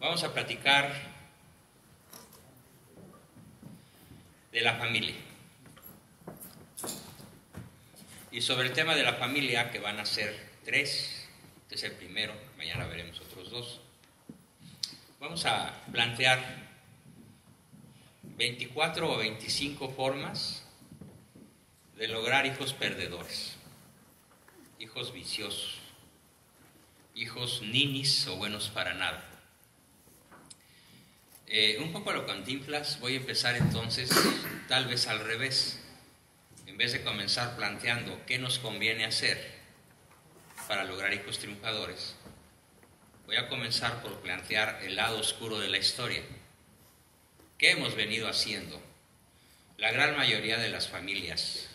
Vamos a platicar de la familia. Y sobre el tema de la familia, que van a ser 3, este es el primero, mañana veremos otros 2. Vamos a plantear 24 o 25 formas de lograr hijos perdedores, hijos viciosos, hijos ninis o buenos para nada. Un poco lo Cantinflas. Voy a empezar entonces tal vez al revés. En vez de comenzar planteando qué nos conviene hacer para lograr hijos triunfadores, voy a comenzar por plantear el lado oscuro de la historia. ¿Qué hemos venido haciendo? La gran mayoría de las familias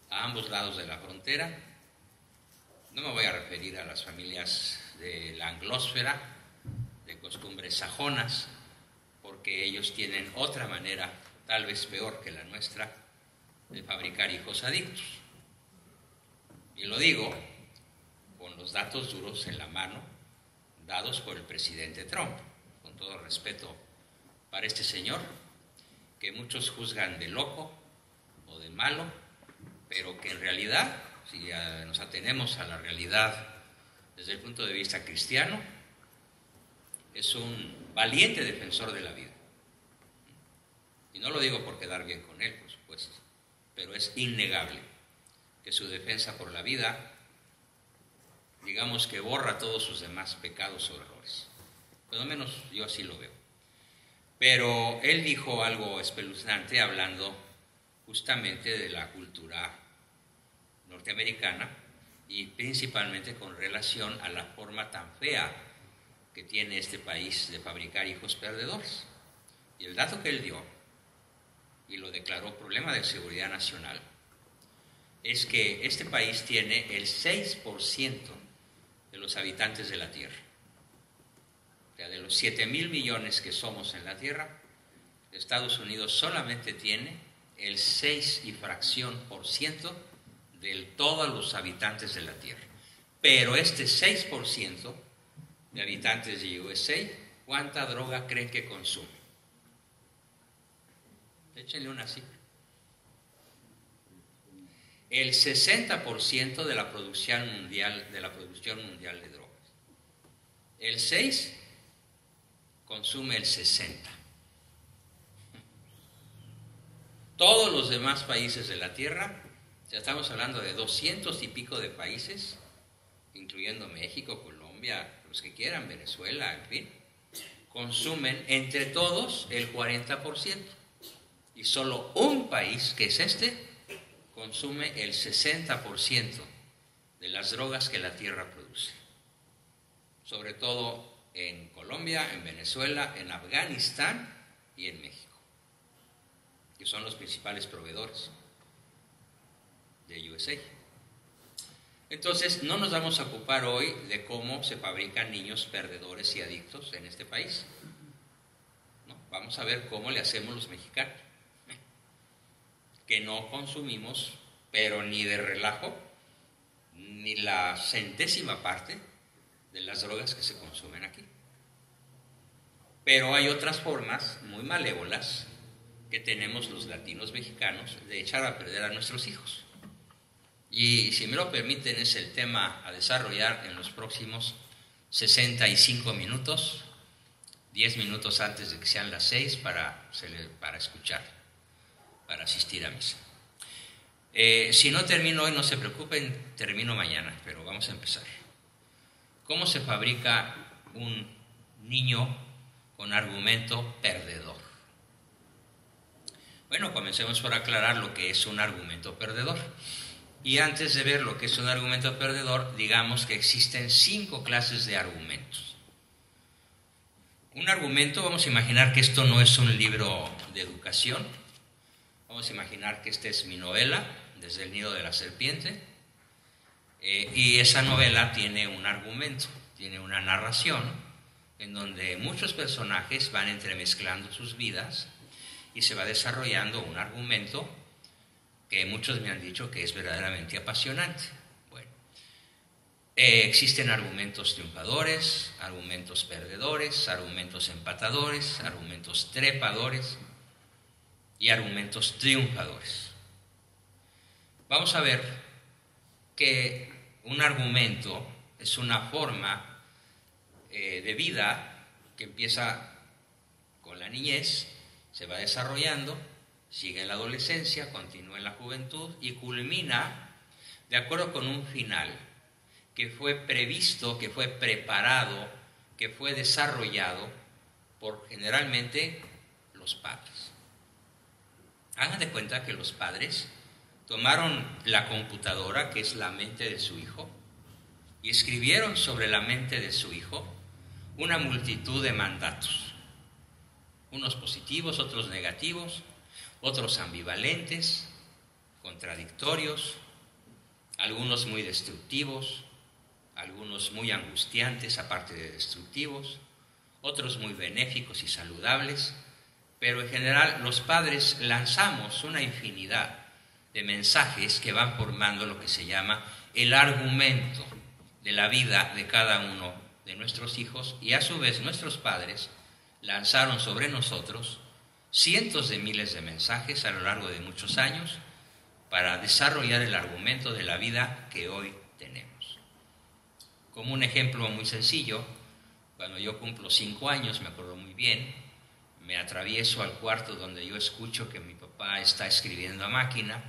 a ambos lados de la frontera. No me voy a referir a las familias de la anglósfera, de costumbres sajonas, porque ellos tienen otra manera, tal vez peor que la nuestra, de fabricar hijos adictos. Y lo digo con los datos duros en la mano, dados por el presidente Trump, con todo respeto para este señor, que muchos juzgan de loco o de malo, pero que en realidad, si nos atenemos a la realidad desde el punto de vista cristiano, es un valiente defensor de la vida. Y no lo digo por quedar bien con él, por supuesto, pero es innegable que su defensa por la vida, digamos que borra todos sus demás pecados o errores. Por lo menos yo así lo veo. Pero él dijo algo espeluznante hablando justamente de la cultura norteamericana y principalmente con relación a la forma tan fea que tiene este país de fabricar hijos perdedores. Y el dato que él dio, y lo declaró problema de seguridad nacional, es que este país tiene el 6% de los habitantes de la Tierra. O sea, de los 7,000 millones que somos en la Tierra, Estados Unidos solamente tiene el 6 y fracción por ciento de todos los habitantes de la Tierra. Pero este 6% de habitantes de USA, ¿cuánta droga creen que consume? Échenle una cifra. El 60% de la producción mundial de drogas. El 6 consume el 60. Todos los demás países de la Tierra, ya estamos hablando de 200 y pico de países, incluyendo México, Colombia, los que quieran, Venezuela, en fin, consumen entre todos el 40%. Y solo un país, que es este, consume el 60% de las drogas que la Tierra produce. Sobre todo en Colombia, en Venezuela, en Afganistán y en México, que son los principales proveedores de USA. Entonces, no nos vamos a ocupar hoy de cómo se fabrican niños perdedores y adictos en este país. No, vamos a ver cómo le hacemos los mexicanos, que no consumimos, pero ni de relajo, ni la centésima parte de las drogas que se consumen aquí. Pero hay otras formas muy malévolas que tenemos los latinos mexicanos de echar a perder a nuestros hijos. Y si me lo permiten, es el tema a desarrollar en los próximos 65 minutos, 10 minutos antes de que sean las 6 para escuchar, para asistir a misa. Si no termino hoy, no se preocupen, termino mañana, pero vamos a empezar. ¿Cómo se fabrica un niño con argumento perdedor? Bueno, comencemos por aclarar lo que es un argumento perdedor. Y antes de ver lo que es un argumento perdedor, digamos que existen 5 clases de argumentos. Un argumento, vamos a imaginar que esto no es un libro de educación. Vamos a imaginar que esta es mi novela, Desde el nido de la serpiente. Y esa novela tiene un argumento, tiene una narración, en donde muchos personajes van entremezclando sus vidas y se va desarrollando un argumento que muchos me han dicho que es verdaderamente apasionante. Bueno, Existen argumentos triunfadores, argumentos perdedores, argumentos empatadores, argumentos trepadores y argumentos triunfadores. Vamos a ver que un argumento es una forma de vida que empieza con la niñez, se va desarrollando, sigue en la adolescencia, continúa en la juventud y culmina de acuerdo con un final que fue previsto, que fue preparado, que fue desarrollado por generalmente los padres. Hagan de cuenta que los padres tomaron la computadora, que es la mente de su hijo, y escribieron sobre la mente de su hijo una multitud de mandatos, unos positivos, otros negativos, otros ambivalentes, contradictorios, algunos muy destructivos, algunos muy angustiantes, aparte de destructivos, otros muy benéficos y saludables, pero en general los padres lanzamos una infinidad de mensajes que van formando lo que se llama el argumento de la vida de cada uno de nuestros hijos, y a su vez nuestros padres lanzaron sobre nosotros cientos de miles de mensajes a lo largo de muchos años para desarrollar el argumento de la vida que hoy tenemos. Como un ejemplo muy sencillo, cuando yo cumplo 5 años, me acuerdo muy bien, me atravieso al cuarto donde yo escucho que mi papá está escribiendo a máquina,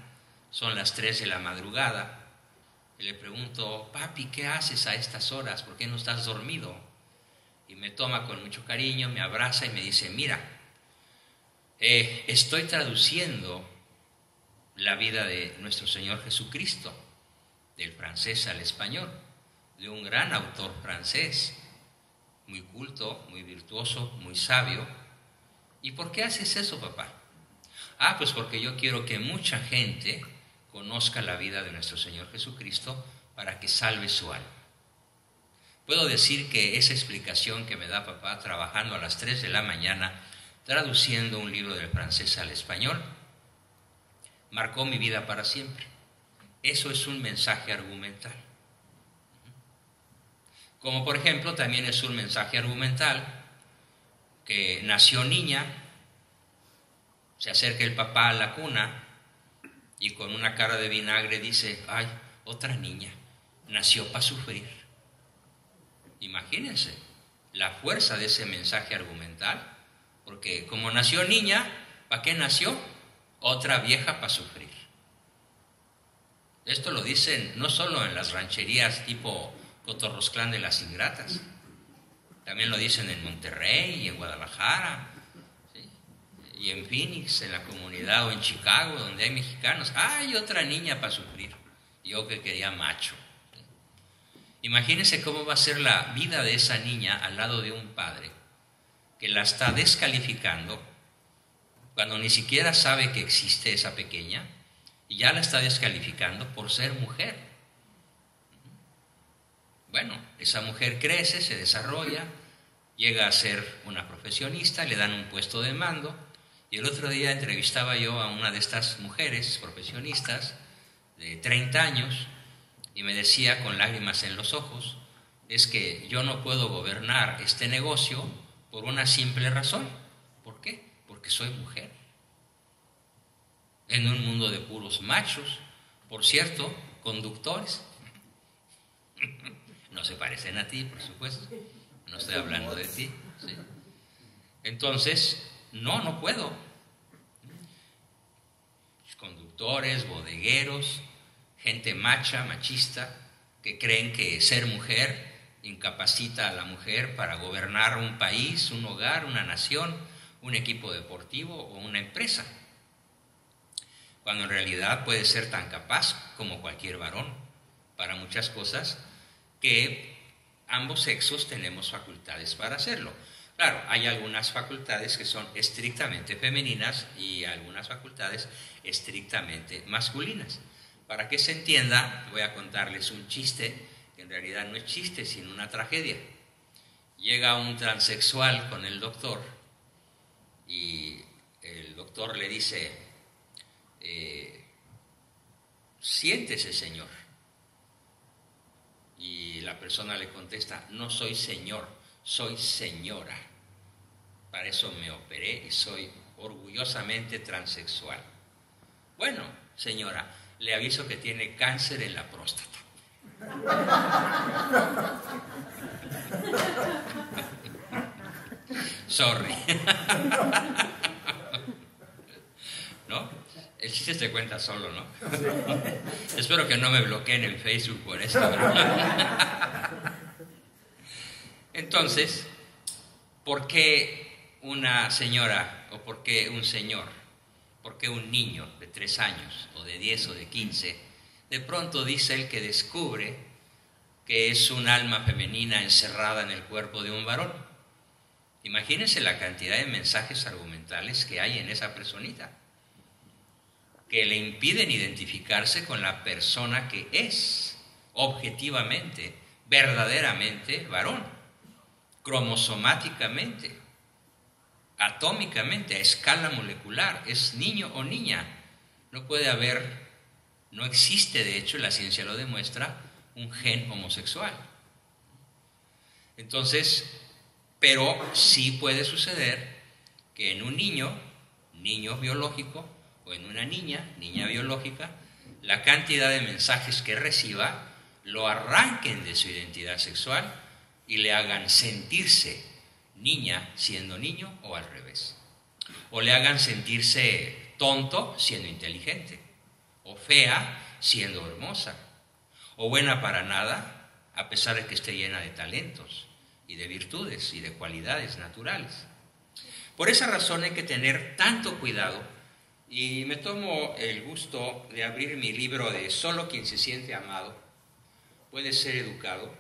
son las 3 de la madrugada, y le pregunto: papi, ¿qué haces a estas horas? ¿Por qué no estás dormido? Y me toma con mucho cariño, me abraza y me dice: mira, estoy traduciendo la vida de nuestro Señor Jesucristo, del francés al español, de un gran autor francés, muy culto, muy virtuoso, muy sabio. ¿Y por qué haces eso, papá? Pues porque yo quiero que mucha gente conozca la vida de nuestro Señor Jesucristo para que salve su alma. Puedo decir que esa explicación que me da papá trabajando a las 3 de la mañana, traduciendo un libro del francés al español, marcó mi vida para siempre. Eso es un mensaje argumental. Como por ejemplo también es un mensaje argumental que nació niña, se acerca el papá a la cuna y con una cara de vinagre dice: ay, otra niña, nació para sufrir. Imagínense la fuerza de ese mensaje argumental, porque como nació niña, ¿para qué nació? Otra vieja para sufrir. Esto lo dicen no solo en las rancherías tipo Cotorrosclán de las Ingratas, también lo dicen en Monterrey y en Guadalajara, ¿sí? Y en Phoenix, en la comunidad, o en Chicago, donde hay mexicanos. Hay otra niña para sufrir, yo que quería macho. ¿Sí? Imagínense cómo va a ser la vida de esa niña al lado de un padre que la está descalificando cuando ni siquiera sabe que existe esa pequeña, y ya la está descalificando por ser mujer. Bueno, esa mujer crece, se desarrolla, llega a ser una profesionista, le dan un puesto de mando, y el otro día entrevistaba yo a una de estas mujeres profesionistas de 30 años, y me decía con lágrimas en los ojos: es que yo no puedo gobernar este negocio por una simple razón. ¿Por qué? Porque soy mujer. En un mundo de puros machos, por cierto, conductores. No se parecen a ti, por supuesto. No estoy hablando de ti. ¿Sí? Entonces, no puedo. Conductores, bodegueros, gente machista, que creen que ser mujer incapacita a la mujer para gobernar un país, un hogar, una nación, un equipo deportivo o una empresa, cuando en realidad puede ser tan capaz como cualquier varón para muchas cosas, que ambos sexos tenemos facultades para hacerlo. Claro, hay algunas facultades que son estrictamente femeninas y algunas facultades estrictamente masculinas. Para que se entienda, voy a contarles un chiste, que en realidad no es chiste, sino una tragedia. Llega un transexual con el doctor y el doctor le dice: siéntese, señor. Y la persona le contesta, no soy señor, soy señora. Para eso me operé y soy orgullosamente transexual. Bueno, señora, le aviso que tiene cáncer en la próstata. Sorry. ¿No? El chiste se cuenta solo, ¿no? Espero que no me bloqueen en Facebook por esto. Entonces, ¿por qué una señora o por qué un señor? ¿Por qué un niño de 3 años o de 10 o de 15 de pronto dice él que descubre que es un alma femenina encerrada en el cuerpo de un varón? Imagínense la cantidad de mensajes argumentales que hay en esa personita, que le impiden identificarse con la persona que es objetivamente, verdaderamente varón, cromosomáticamente, atómicamente, a escala molecular, es niño o niña. No puede haber, no existe, de hecho, la ciencia lo demuestra, un gen homosexual. Entonces, pero sí puede suceder que en un niño biológico, o en una niña biológica, la cantidad de mensajes que reciba lo arranquen de su identidad sexual y le hagan sentirse niña siendo niño o al revés. O le hagan sentirse tonto siendo inteligente, o fea siendo hermosa, o buena para nada a pesar de que esté llena de talentos y de virtudes y de cualidades naturales. Por esa razón hay que tener tanto cuidado. Y me tomo el gusto de abrir mi libro de Solo quien se siente amado puede ser educado,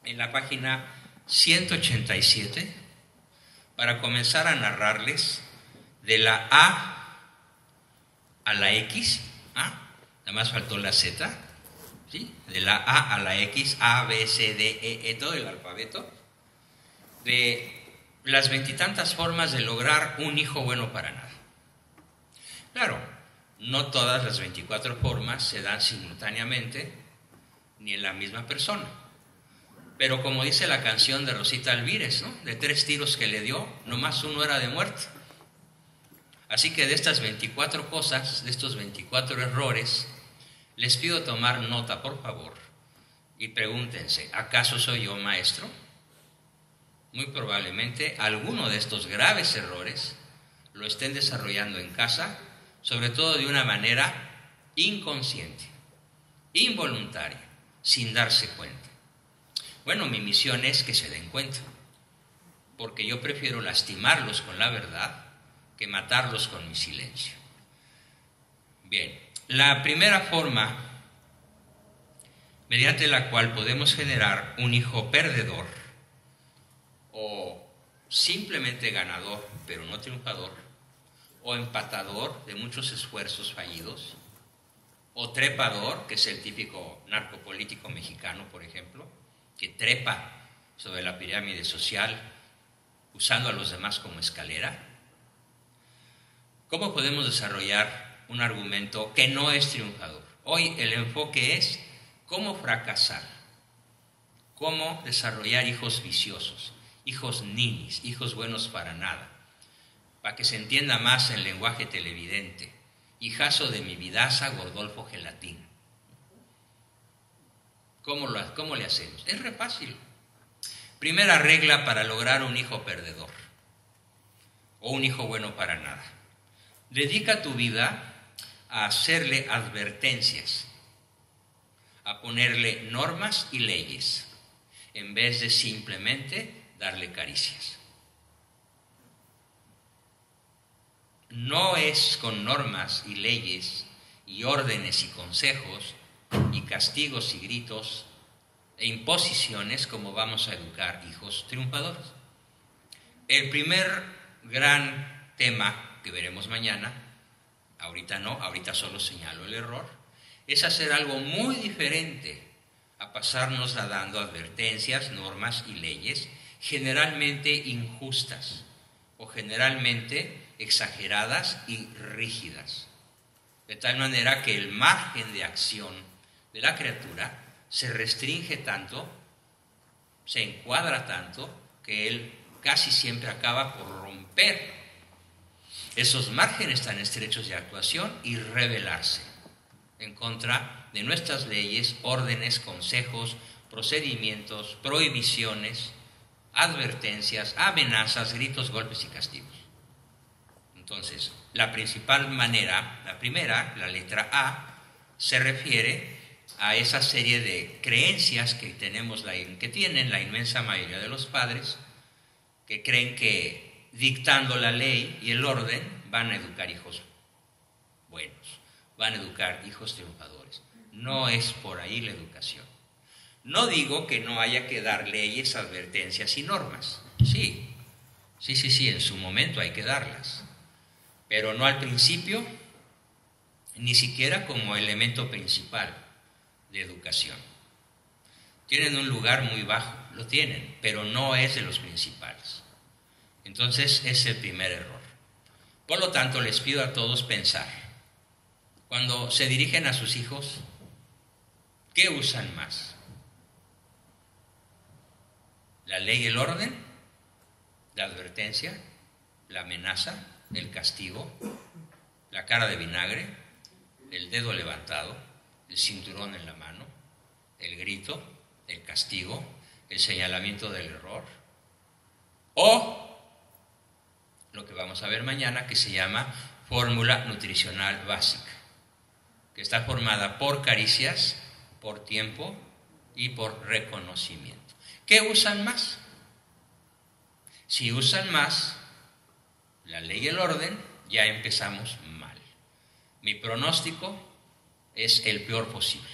en la página 187, para comenzar a narrarles de la A a la X, nada más faltó la Z, ¿sí? De la A a la X, A, B, C, D, E, todo el alfabeto, de las 20 y tantas formas de lograr un hijo bueno para nada. Claro, no todas las 24 formas se dan simultáneamente ni en la misma persona. Pero como dice la canción de Rosita Alvírez, ¿no? De 3 tiros que le dio, nomás uno era de muerte. Así que de estas 24 cosas, de estos 24 errores, les pido tomar nota, por favor, y pregúntense, ¿acaso soy yo maestro? Muy probablemente alguno de estos graves errores lo estén desarrollando en casa, sobre todo de una manera inconsciente, involuntaria, sin darse cuenta. Bueno, mi misión es que se den cuenta, porque yo prefiero lastimarlos con la verdad que matarlos con mi silencio. Bien, la primera forma mediante la cual podemos generar un hijo perdedor o simplemente ganador, pero no triunfador, o empatador de muchos esfuerzos fallidos, o trepador, que es el típico narcopolítico mexicano, por ejemplo, que trepa sobre la pirámide social usando a los demás como escalera. ¿Cómo podemos desarrollar un argumento que no es triunfador? Hoy el enfoque es cómo fracasar, cómo desarrollar hijos viciosos, hijos ninis, hijos buenos para nada, para que se entienda más el lenguaje televidente. Hijazo de mi vidaza, Gordolfo Gelatín. ¿Cómo le hacemos? Es re fácil. Primera regla para lograr un hijo perdedor o un hijo bueno para nada. Dedica tu vida a hacerle advertencias, a ponerle normas y leyes, en vez de simplemente darle caricias. No es con normas y leyes y órdenes y consejos y castigos y gritos e imposiciones como vamos a educar hijos triunfadores. El primer gran tema que veremos mañana, ahorita no, ahorita solo señalo el error, es hacer algo muy diferente a pasarnos dando advertencias, normas y leyes generalmente injustas o generalmente exageradas y rígidas, de tal manera que el margen de acción de la criatura se restringe tanto, se encuadra tanto, que él casi siempre acaba por romper esos márgenes tan estrechos de actuación y rebelarse en contra de nuestras leyes, órdenes, consejos, procedimientos, prohibiciones, advertencias, amenazas, gritos, golpes y castigos. Entonces, la principal manera, la primera, la letra A, se refiere a esa serie de creencias que tienen la inmensa mayoría de los padres, que creen que dictando la ley y el orden van a educar hijos buenos, van a educar hijos triunfadores. No es por ahí la educación. No digo que no haya que dar leyes, advertencias y normas. Sí, en su momento hay que darlas, pero no al principio, ni siquiera como elemento principal de educación. Tienen un lugar muy bajo, lo tienen, pero no es de los principales. Entonces es el primer error. Por lo tanto, les pido a todos pensar, cuando se dirigen a sus hijos, ¿qué usan más? ¿La ley y el orden? ¿La advertencia? ¿La amenaza? ¿El castigo? ¿La cara de vinagre? ¿El dedo levantado? ¿El cinturón en la mano? ¿El grito? ¿El castigo? ¿El señalamiento del error? ¿O lo que vamos a ver mañana, que se llama fórmula nutricional básica, que está formada por caricias, por tiempo y por reconocimiento? ¿Qué usan más? Si usan más la ley y el orden, ya empezamos mal. Mi pronóstico es el peor posible.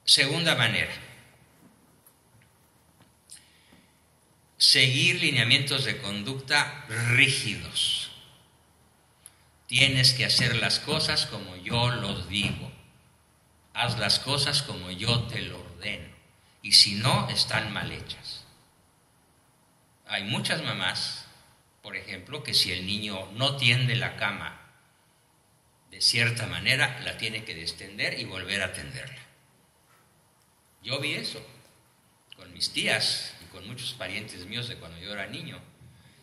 Segunda manera, seguir lineamientos de conducta rígidos. Tienes que hacer las cosas como yo los digo. Haz las cosas como yo te lo ordeno. Y si no, están mal hechas. Hay muchas mamás, por ejemplo, que si el niño no tiende la cama de cierta manera, la tiene que destender y volver a tenderla. Yo vi eso con mis tías y con muchos parientes míos de cuando yo era niño.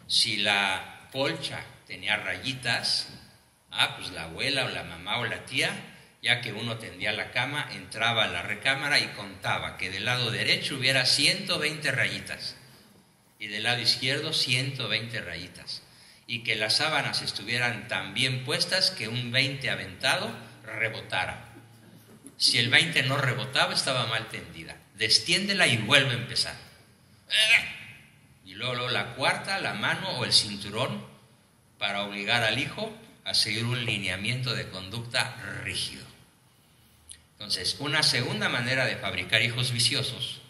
Si la colcha tenía rayitas, pues la abuela o la mamá o la tía, ya que uno tendía la cama, entraba a la recámara y contaba que del lado derecho hubiera 120 rayitas y del lado izquierdo 120 rayitas, y que las sábanas estuvieran tan bien puestas que un 20 aventado rebotara. Si el 20 no rebotaba, estaba mal tendida. Destiéndela y vuelve a empezar. Y luego la cuarta, la mano o el cinturón, para obligar al hijo a seguir un lineamiento de conducta rígido. Entonces, una segunda manera de fabricar hijos viciosos,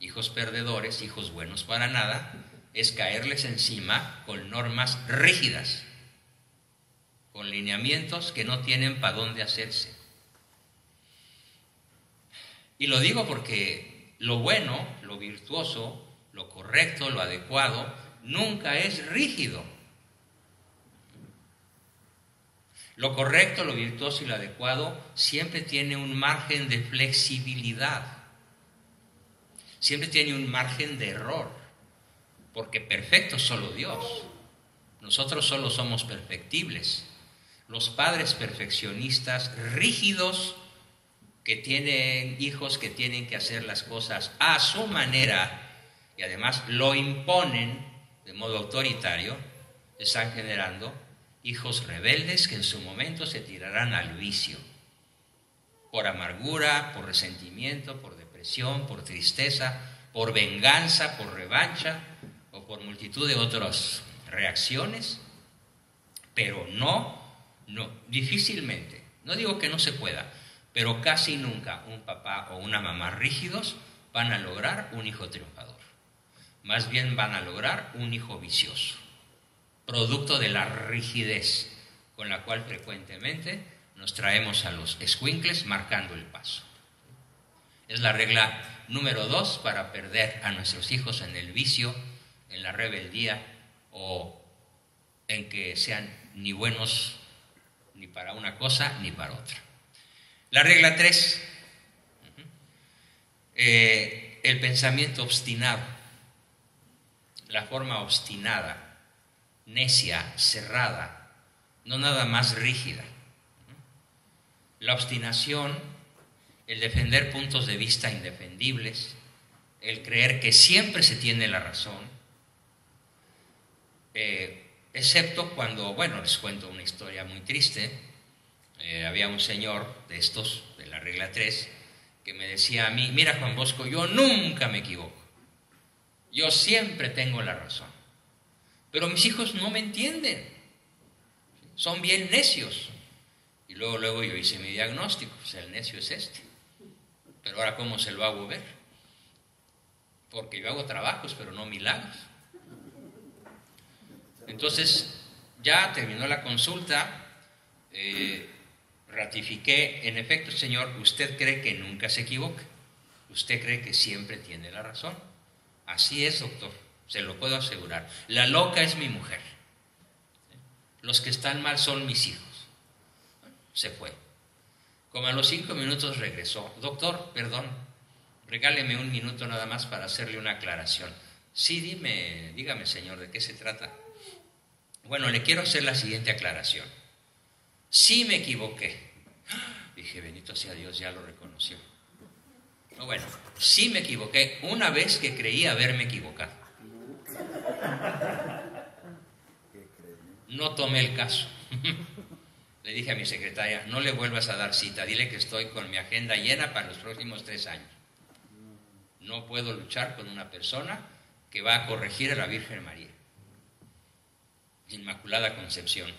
hijos perdedores, hijos buenos para nada, es caerles encima con normas rígidas, con lineamientos que no tienen para dónde hacerse. Y lo digo porque lo bueno, lo virtuoso, lo correcto, lo adecuado, nunca es rígido. Lo correcto, lo virtuoso y lo adecuado siempre tiene un margen de flexibilidad, siempre tiene un margen de error, porque perfecto es solo Dios. Nosotros solo somos perfectibles. Los padres perfeccionistas, rígidos, que tienen hijos que tienen que hacer las cosas a su manera y además lo imponen de modo autoritario, están generando hijos rebeldes que en su momento se tirarán al vicio, por amargura, por resentimiento, por depresión, por tristeza, por venganza, por revancha o por multitud de otras reacciones, pero difícilmente, no digo que no se pueda, pero casi nunca un papá o una mamá rígidos van a lograr un hijo triunfador. Más bien van a lograr un hijo vicioso, producto de la rigidez con la cual frecuentemente nos traemos a los escuincles marcando el paso. Es la regla número 2 para perder a nuestros hijos en el vicio, en la rebeldía o en que sean ni buenos ni para una cosa ni para otra. La regla 3. El pensamiento obstinado. La forma obstinada, necia, cerrada, no nada más rígida. La obstinación, el defender puntos de vista indefendibles, el creer que siempre se tiene la razón, excepto cuando, bueno, les cuento una historia muy triste. Había un señor de estos, de la regla 3, que me decía a mí: mira, Juan Bosco, yo nunca me equivoco, yo siempre tengo la razón, pero mis hijos no me entienden, son bien necios. Y luego yo hice mi diagnóstico: pues el necio es este. Pero ahora, ¿cómo se lo hago ver? Porque yo hago trabajos, pero no milagros. Entonces, ya terminó la consulta, ratifiqué: en efecto, señor, usted cree que nunca se equivoca, usted cree que siempre tiene la razón. Así es, doctor, se lo puedo asegurar. La loca es mi mujer, los que están mal son mis hijos. Se fue. Como a los 5 minutos regresó: doctor, perdón, regáleme un minuto nada más para hacerle una aclaración. Sí, dígame, señor, ¿de qué se trata? Bueno, le quiero hacer la siguiente aclaración. Sí me equivoqué. Dije: bendito sea Dios, ya lo reconoció. No, bueno, sí me equivoqué una vez que creí haberme equivocado. No tomé el caso. Le dije a mi secretaria: no le vuelvas a dar cita, dile que estoy con mi agenda llena para los próximos 3 años. No puedo luchar con una persona que va a corregir a la Virgen María. Inmaculada Concepción.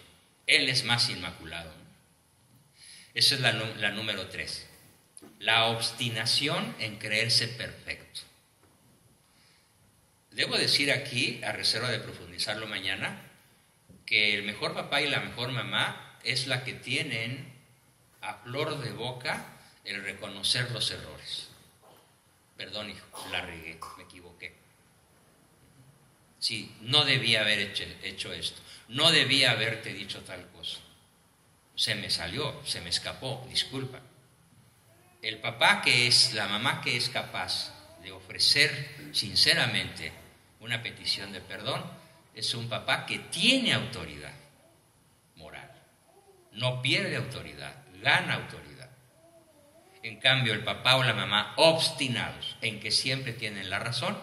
Él es más inmaculado. Esa es la número 3. La obstinación en creerse perfecto. Debo decir aquí, a reserva de profundizarlo mañana, que el mejor papá y la mejor mamá es la que tienen a flor de boca el reconocer los errores. Perdón, hijo, la regué, me equivoqué. Sí, no debía haber hecho esto, no debía haberte dicho tal cosa. Se me salió, se me escapó, disculpa. El papá que es, la mamá que es capaz de ofrecer sinceramente una petición de perdón, es un papá que tiene autoridad moral. No pierde autoridad, gana autoridad. En cambio, el papá o la mamá obstinados en que siempre tienen la razón,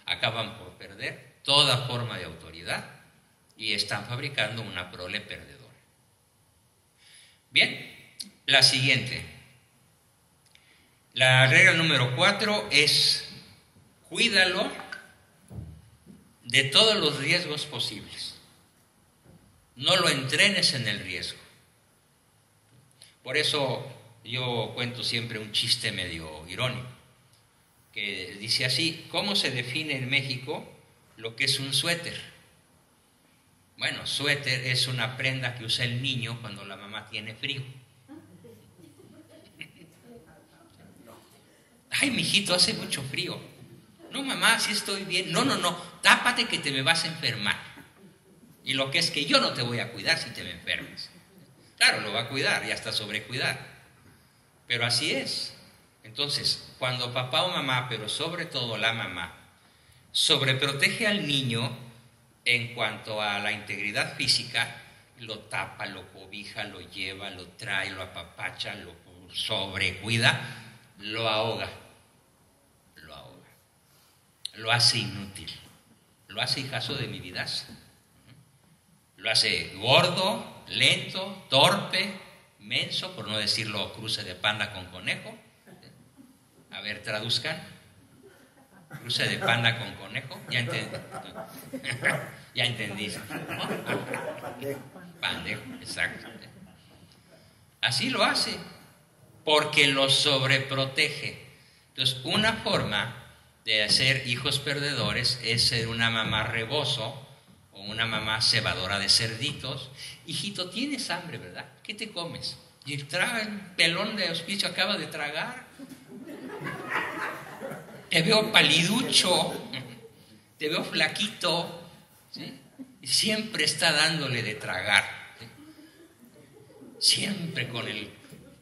acaban por perder toda forma de autoridad y están fabricando una prole perdedora. Bien, la siguiente. La regla número 4 es: cuídalo de todos los riesgos posibles. No lo entrenes en el riesgo. Por eso yo cuento siempre un chiste medio irónico, que dice así: ¿cómo se define en México lo que es un suéter? Bueno, suéter es una prenda que usa el niño cuando la mamá tiene frío. Ay, mijito, hace mucho frío. No, mamá, sí estoy bien. No, tápate que te me vas a enfermar. Y lo que es que yo no te voy a cuidar si te me enfermas. Claro, lo va a cuidar y hasta sobrecuidar. Pero así es. Entonces, cuando papá o mamá, pero sobre todo la mamá, sobreprotege al niño en cuanto a la integridad física, lo tapa, lo cobija, lo lleva, lo trae, lo apapacha, lo sobrecuida, lo ahoga, lo hace inútil, lo hace hijazo de mi vidaza, lo hace gordo, lento, torpe, menso, por no decirlo cruce de panda con conejo. A ver, traduzcan. Cruce de panda con conejo. Ya entendí. Ya entendí. Pandejo, exacto. Así lo hace, porque lo sobreprotege. Entonces, una forma de hacer hijos perdedores es ser una mamá rebozo o una mamá cebadora de cerditos. Hijito, tienes hambre, ¿verdad? ¿Qué te comes? Y el pelón de hospicio acaba de tragar. Te veo paliducho, te veo flaquito, ¿sí? Y siempre está dándole de tragar, ¿sí? Siempre con el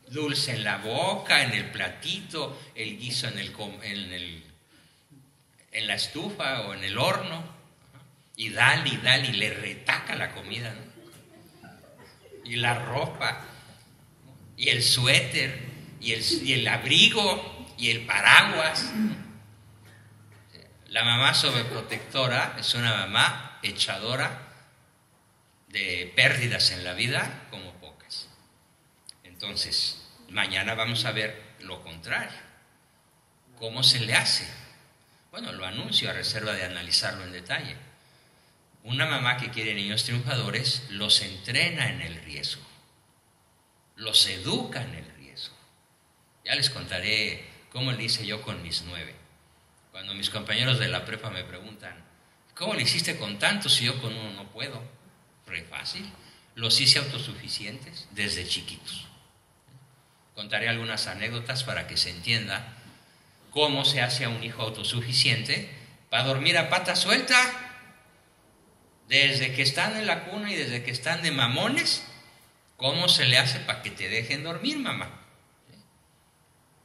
dulce en la boca, en el platito, el guiso en la estufa o en el horno, y dale, y le retaca la comida, ¿no? Y la ropa, y el suéter, y el abrigo, y el paraguas. La mamá sobreprotectora es una mamá echadora de pérdidas en la vida como pocas. Entonces, mañana vamos a ver lo contrario. ¿Cómo se le hace? Bueno, lo anuncio a reserva de analizarlo en detalle. Una mamá que quiere niños triunfadores los entrena en el riesgo, los educa en el riesgo. Ya les contaré cómo le hice yo con mis 9. Cuando mis compañeros de la prepa me preguntan, ¿cómo le hiciste con tantos si yo con uno no puedo? Re fácil. Los hice autosuficientes desde chiquitos. Contaré algunas anécdotas para que se entienda cómo se hace a un hijo autosuficiente para dormir a pata suelta. Desde que están en la cuna y desde que están de mamones, ¿cómo se le hace para que te dejen dormir, mamá?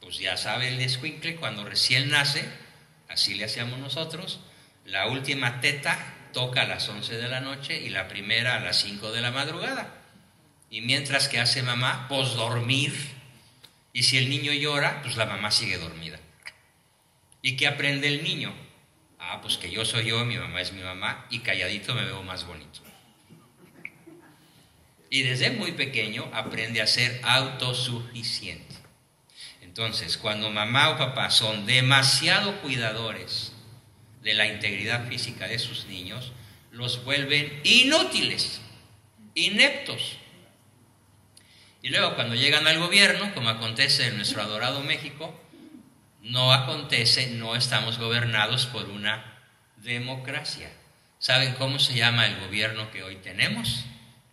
Pues ya sabe el escuincle, cuando recién nace, así le hacíamos nosotros, la última teta toca a las 11 de la noche y la primera a las 5 de la madrugada. Y mientras que hace mamá, pues dormir. Y si el niño llora, pues la mamá sigue dormida. ¿Y qué aprende el niño? Pues que yo soy yo, mi mamá es mi mamá, y calladito me veo más bonito. Y desde muy pequeño aprende a ser autosuficiente. Entonces, cuando mamá o papá son demasiado cuidadores de la integridad física de sus niños, los vuelven inútiles, ineptos. Y luego cuando llegan al gobierno, como acontece en nuestro adorado México, no estamos gobernados por una democracia. ¿Saben cómo se llama el gobierno que hoy tenemos?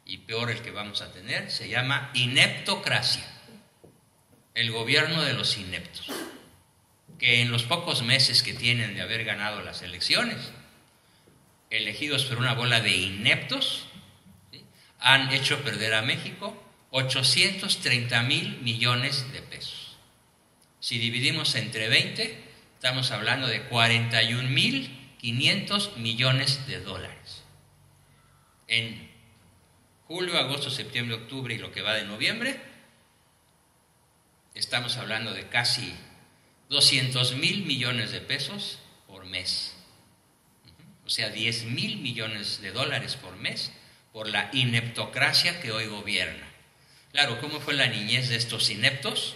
Y peor el que vamos a tener, se llama ineptocracia. El gobierno de los ineptos, que en los pocos meses que tienen de haber ganado las elecciones, elegidos por una bola de ineptos, ¿sí?, han hecho perder a México 830,000 millones de pesos. Si dividimos entre 20, estamos hablando de 41,500 millones de dólares. En julio, agosto, septiembre, octubre y lo que va de noviembre, estamos hablando de casi 200,000 millones de pesos por mes. O sea, 10,000 millones de dólares por mes por la ineptocracia que hoy gobierna. Claro, ¿cómo fue la niñez de estos ineptos?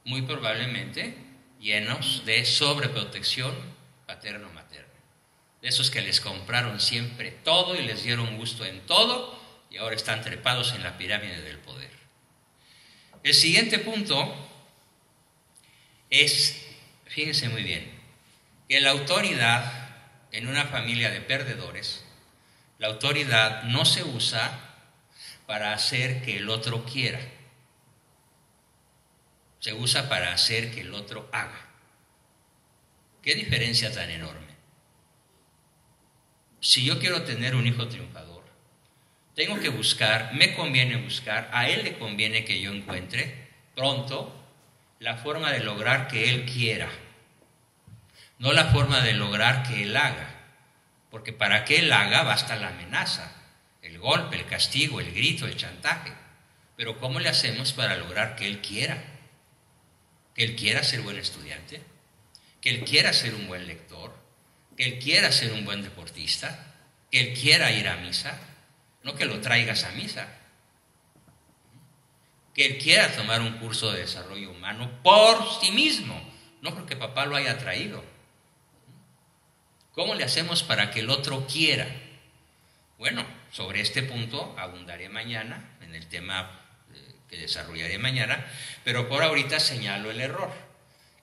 Muy probablemente llenos de sobreprotección paterno-materna. De esos que les compraron siempre todo y les dieron gusto en todo y ahora están trepados en la pirámide del poder. El siguiente punto es, fíjense muy bien, que la autoridad en una familia de perdedores, la autoridad no se usa para hacer que el otro quiera. Se usa para hacer que el otro haga. ¿Qué diferencia tan enorme? Si yo quiero tener un hijo triunfador, tengo que buscar, me conviene buscar, a él le conviene que yo encuentre pronto la forma de lograr que él quiera, no la forma de lograr que él haga, porque para que él haga basta la amenaza, el golpe, el castigo, el grito, el chantaje. Pero ¿cómo le hacemos para lograr que él quiera? Que él quiera ser buen estudiante, que él quiera ser un buen lector, que él quiera ser un buen deportista, que él quiera ir a misa, no que lo traigas a misa, que él quiera tomar un curso de desarrollo humano por sí mismo, no porque papá lo haya traído. ¿Cómo le hacemos para que el otro quiera? Bueno, sobre este punto abundaré mañana en el tema que desarrollaré mañana, pero por ahorita señalo el error.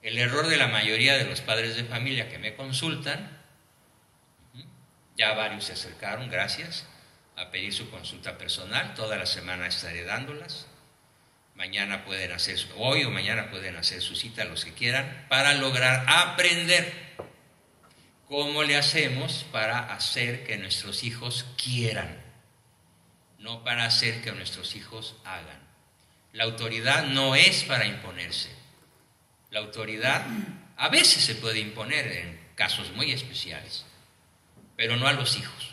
El error de la mayoría de los padres de familia que me consultan, ya varios se acercaron, gracias, a pedir su consulta personal, toda la semana estaré dándolas. Mañana pueden hacer, hoy o mañana pueden hacer su cita, los que quieran, para lograr aprender cómo le hacemos para hacer que nuestros hijos quieran, no para hacer que nuestros hijos hagan. La autoridad no es para imponerse. La autoridad a veces se puede imponer en casos muy especiales, pero no a los hijos,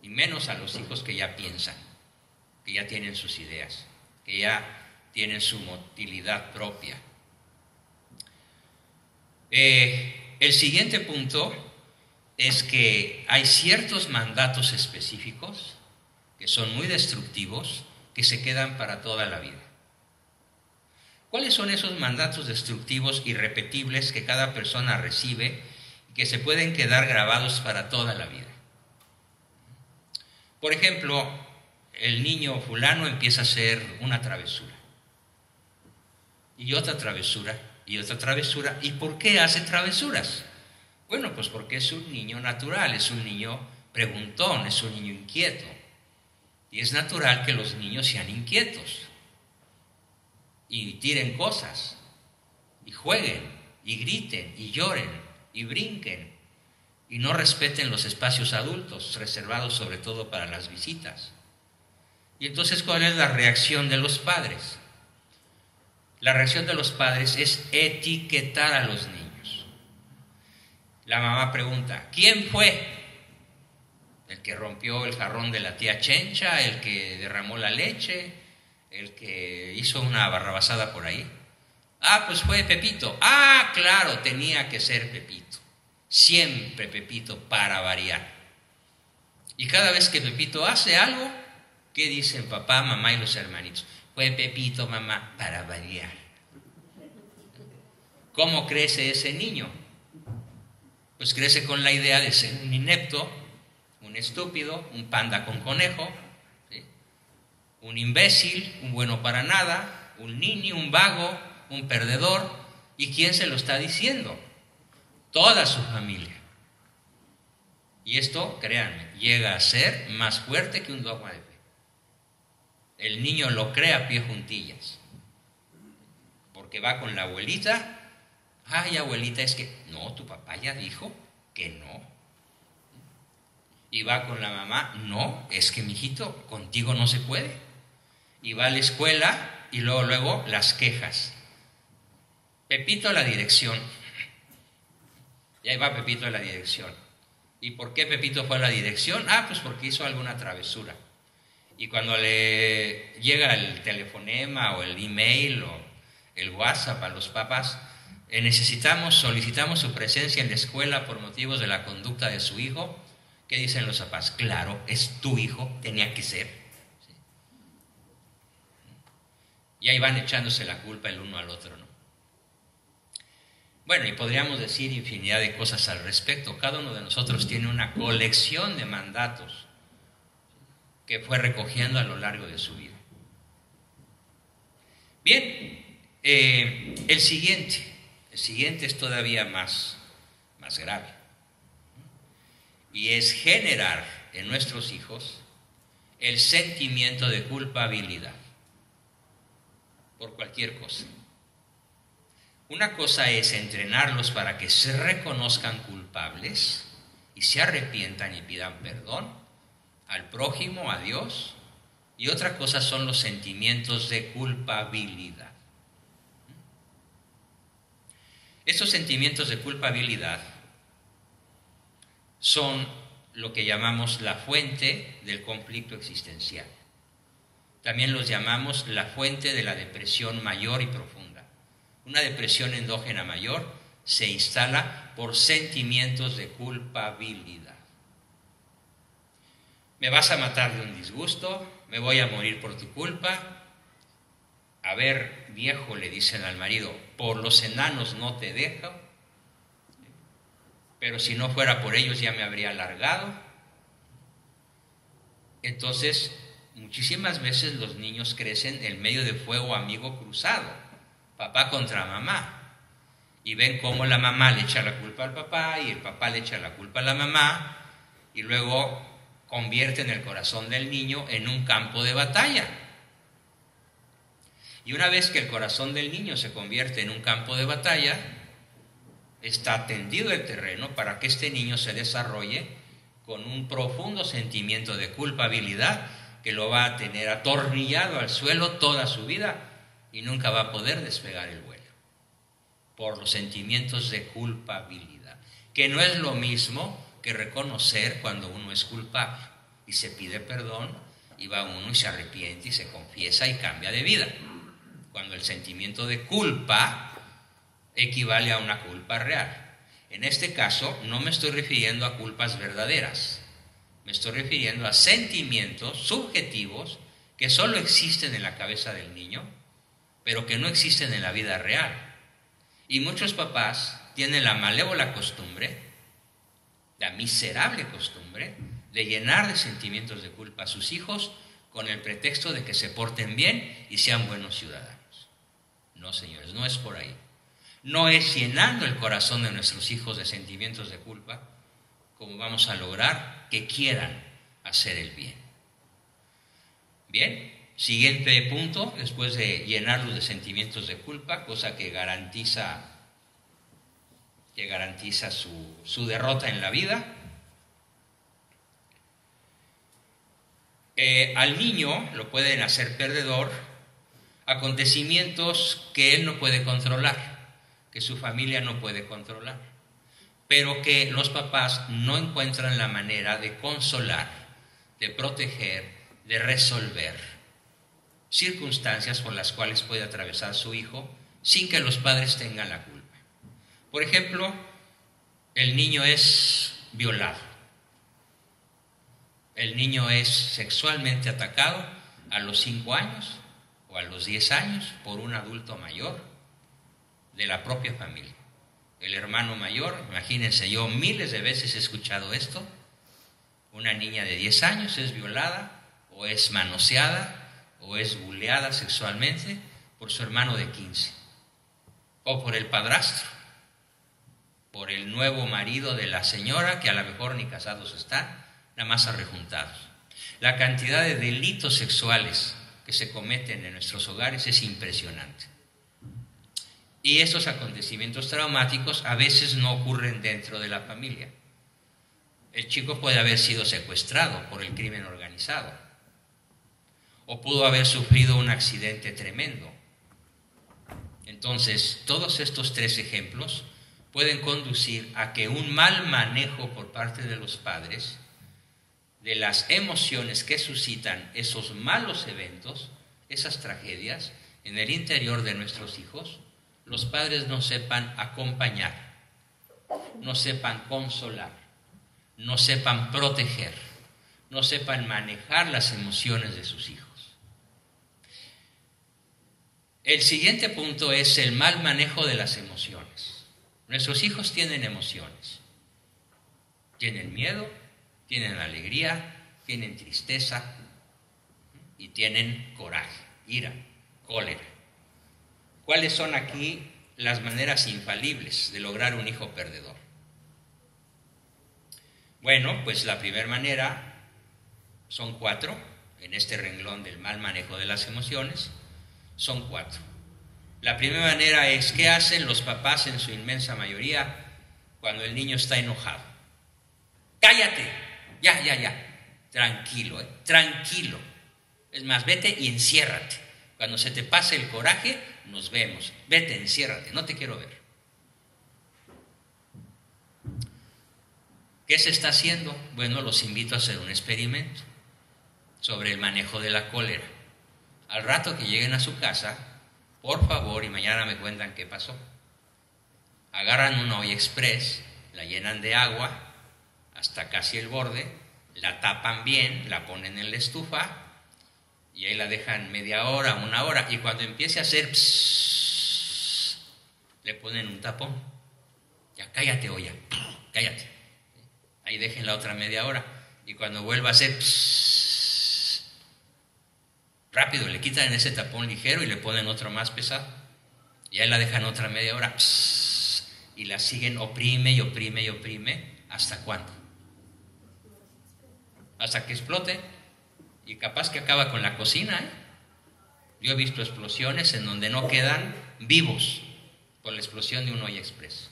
y menos a los hijos que ya piensan, que ya tienen sus ideas, que ya tienen su motilidad propia. El siguiente punto es que hay ciertos mandatos específicos que son muy destructivos, que se quedan para toda la vida. ¿Cuáles son esos mandatos destructivos irrepetibles que cada persona recibe y que se pueden quedar grabados para toda la vida? Por ejemplo, el niño fulano empieza a hacer una travesura, y otra travesura, y otra travesura. ¿Y por qué hace travesuras? Bueno, pues porque es un niño natural, es un niño preguntón, es un niño inquieto. Y es natural que los niños sean inquietos y tiren cosas, y jueguen, y griten, y lloren, y brinquen, y no respeten los espacios adultos, reservados sobre todo para las visitas. Y entonces, ¿cuál es la reacción de los padres? La reacción de los padres es etiquetar a los niños. La mamá pregunta, ¿quién fue? ¿El que rompió el jarrón de la tía Chencha? ¿El que derramó la leche? ¿El que hizo una barrabasada por ahí? Ah, pues fue Pepito. Ah, claro, tenía que ser Pepito. Siempre Pepito, para variar. Y cada vez que Pepito hace algo, ¿qué dicen papá, mamá y los hermanitos? Fue Pepito, mamá, para variar. ¿Cómo crece ese niño? Pues crece con la idea de ser un inepto, un estúpido, un panda con conejo, ¿sí? Un imbécil, un bueno para nada, un niño, un vago, un perdedor. ¿Y quién se lo está diciendo? Toda su familia. Y esto, créanme, llega a ser más fuerte que un dogma de fe. El niño lo cree a pie juntillas, porque va con la abuelita. Ay, abuelita, es que no, tu papá ya dijo que no. Y va con la mamá, no, es que mijito, contigo no se puede. Y va a la escuela y luego las quejas. Pepito a la dirección. Y ahí va Pepito a la dirección. ¿Y por qué Pepito fue a la dirección? Ah, pues porque hizo alguna travesura. Y cuando le llega el telefonema o el email o el WhatsApp a los papás, solicitamos su presencia en la escuela por motivos de la conducta de su hijo. ¿Qué dicen los papás? Claro, es tu hijo, tenía que ser. ¿Sí? Y ahí van echándose la culpa el uno al otro, ¿no? Bueno, y podríamos decir infinidad de cosas al respecto. Cada uno de nosotros tiene una colección de mandatos que fue recogiendo a lo largo de su vida. Bien, el siguiente es todavía más grave, y es generar en nuestros hijos el sentimiento de culpabilidad por cualquier cosa. Una cosa es entrenarlos para que se reconozcan culpables y se arrepientan y pidan perdón al prójimo, a Dios, y otra cosa son los sentimientos de culpabilidad. Estos sentimientos de culpabilidad son lo que llamamos la fuente del conflicto existencial. También los llamamos la fuente de la depresión mayor y profunda. Una depresión endógena mayor se instala por sentimientos de culpabilidad. Me vas a matar de un disgusto, me voy a morir por tu culpa. A ver, viejo, le dicen al marido, por los enanos no te dejo, pero si no fuera por ellos ya me habría largado. Entonces, muchísimas veces los niños crecen en medio de fuego amigo cruzado, papá contra mamá, y ven cómo la mamá le echa la culpa al papá y el papá le echa la culpa a la mamá, y luego convierten el corazón del niño en un campo de batalla. Y una vez que el corazón del niño se convierte en un campo de batalla, está tendido el terreno para que este niño se desarrolle con un profundo sentimiento de culpabilidad que lo va a tener atornillado al suelo toda su vida y nunca va a poder despegar el vuelo por los sentimientos de culpabilidad, que no es lo mismo que reconocer cuando uno es culpable y se pide perdón y va uno y se arrepiente y se confiesa y cambia de vida. Cuando el sentimiento de culpa equivale a una culpa real. En este caso no me estoy refiriendo a culpas verdaderas, me estoy refiriendo a sentimientos subjetivos que solo existen en la cabeza del niño, pero que no existen en la vida real. Y muchos papás tienen la malévola costumbre, la miserable costumbre, de llenar de sentimientos de culpa a sus hijos con el pretexto de que se porten bien y sean buenos ciudadanos. No, señores, no es por ahí. No es llenando el corazón de nuestros hijos de sentimientos de culpa como vamos a lograr que quieran hacer el bien. Bien, siguiente punto, después de llenarlos de sentimientos de culpa, cosa que garantiza su derrota en la vida. Al niño lo pueden hacer perdedor acontecimientos que él no puede controlar, que su familia no puede controlar, pero que los papás no encuentran la manera de consolar, de proteger, de resolver circunstancias por las cuales puede atravesar su hijo sin que los padres tengan la culpa. Por ejemplo, el niño es violado, el niño es sexualmente atacado a los 5 años o a los 10 años por un adulto mayor de la propia familia. El hermano mayor, imagínense, yo miles de veces he escuchado esto, una niña de 10 años es violada o es manoseada o es buleada sexualmente por su hermano de 15 o por el padrastro, por el nuevo marido de la señora que a lo mejor ni casados están, nada más arrejuntados. La cantidad de delitos sexuales que se cometen en nuestros hogares es impresionante. Y estos acontecimientos traumáticos a veces no ocurren dentro de la familia. El chico puede haber sido secuestrado por el crimen organizado o pudo haber sufrido un accidente tremendo. Entonces, todos estos 3 ejemplos pueden conducir a que un mal manejo por parte de los padres de las emociones que suscitan esos malos eventos, esas tragedias en el interior de nuestros hijos, los padres no sepan acompañar, no sepan consolar, no sepan proteger, no sepan manejar las emociones de sus hijos. El siguiente punto es el mal manejo de las emociones. Nuestros hijos tienen emociones, tienen miedo, tienen alegría, tienen tristeza y tienen coraje, ira, cólera. ¿Cuáles son aquí las maneras infalibles de lograr un hijo perdedor? Bueno, pues la primera manera son 4, en este renglón del mal manejo de las emociones, son 4. La primera manera es, ¿qué hacen los papás en su inmensa mayoría cuando el niño está enojado? ¡Cállate! Ya, tranquilo, tranquilo. Es más, vete y enciérrate. Cuando se te pase el coraje, nos vemos. Vete, enciérrate, no te quiero ver. ¿Qué se está haciendo? Bueno, los invito a hacer un experimento sobre el manejo de la cólera. Al rato que lleguen a su casa, por favor, y mañana me cuentan qué pasó, agarran una olla express, la llenan de agua hasta casi el borde, la tapan bien, la ponen en la estufa y ahí la dejan media hora, 1 hora, y cuando empiece a hacer psss, le ponen un tapón. Ya, cállate olla, cállate. Ahí dejen la otra media hora y cuando vuelva a hacer psss, rápido le quitan ese tapón ligero y le ponen otro más pesado y ahí la dejan otra media hora psss, y la siguen oprime y oprime y oprime. ¿Hasta cuándo? Hasta que explote y capaz que acaba con la cocina, ¿eh? Yo he visto explosiones en donde no quedan vivos por la explosión de un olla express.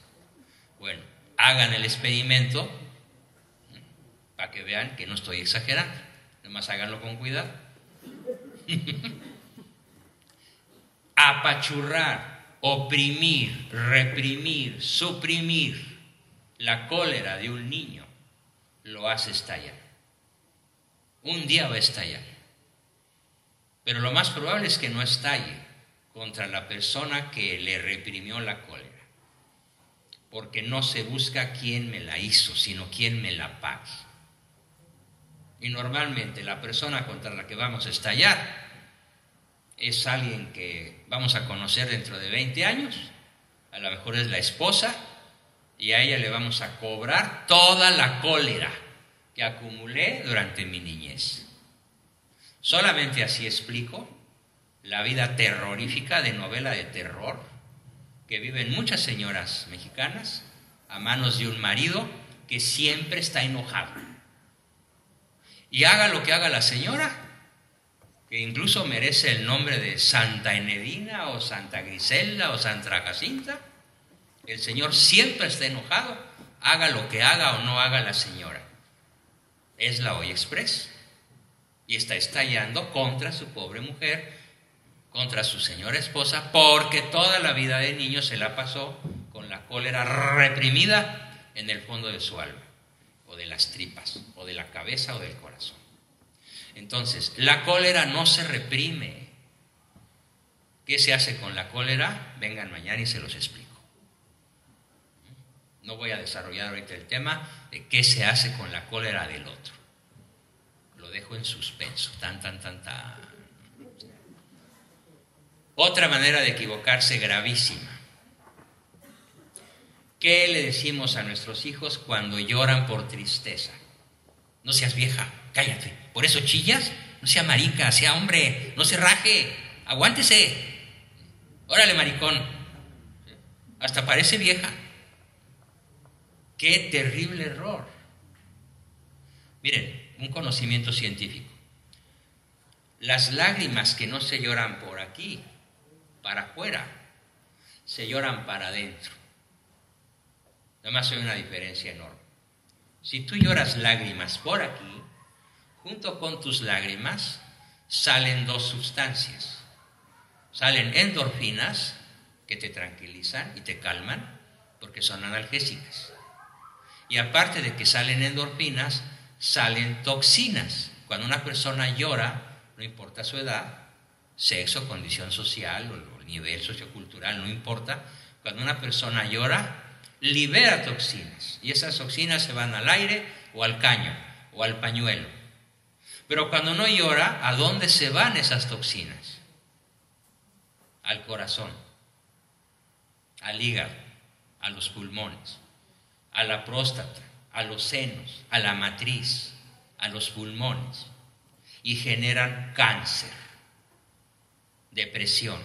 Bueno, hagan el experimento para que vean que no estoy exagerando, además háganlo con cuidado. A apachurrar, oprimir, reprimir, suprimir la cólera de un niño, lo hace estallar. Un día va a estallar. Pero lo más probable es que no estalle contra la persona que le reprimió la cólera. Porque no se busca quién me la hizo, sino quién me la pague. Y normalmente la persona contra la que vamos a estallar es alguien que vamos a conocer dentro de 20 años, a lo mejor es la esposa, y a ella le vamos a cobrar toda la cólera que acumulé durante mi niñez. Solamente así explico la vida terrorífica de novela de terror que viven muchas señoras mexicanas a manos de un marido que siempre está enojado. Y haga lo que haga la señora, que incluso merece el nombre de Santa Enedina o Santa Griselda o Santa Jacinta, el señor siempre está enojado, haga lo que haga o no haga la señora. Es la Hoy Express y está estallando contra su pobre mujer, contra su señora esposa, porque toda la vida de niño se la pasó con la cólera reprimida en el fondo de su alma, o de las tripas, o de la cabeza o del corazón. Entonces, la cólera no se reprime. ¿Qué se hace con la cólera? Vengan mañana y se los explico. No voy a desarrollar ahorita el tema de qué se hace con la cólera del otro. Lo dejo en suspenso. Otra manera de equivocarse gravísima. ¿Qué le decimos a nuestros hijos cuando lloran por tristeza? No seas vieja, cállate. ¿Por eso chillas? No sea marica, sea hombre, no se raje, aguántese. Órale, maricón. Hasta parece vieja. ¡Qué terrible error! Miren, un conocimiento científico. Las lágrimas que no se lloran por aquí, para afuera, se lloran para adentro. Además hay una diferencia enorme. Si tú lloras lágrimas por aquí, junto con tus lágrimas salen dos sustancias. Salen endorfinas que te tranquilizan y te calman porque son analgésicas. Y aparte de que salen endorfinas, salen toxinas. Cuando una persona llora, no importa su edad, sexo, condición social o nivel sociocultural, no importa. Cuando una persona llora, libera toxinas. Y esas toxinas se van al aire o al caño o al pañuelo. Pero cuando no llora, ¿a dónde se van esas toxinas? Al corazón, al hígado, a los pulmones, a la próstata, a los senos, a la matriz, a los pulmones, y generan cáncer, depresión,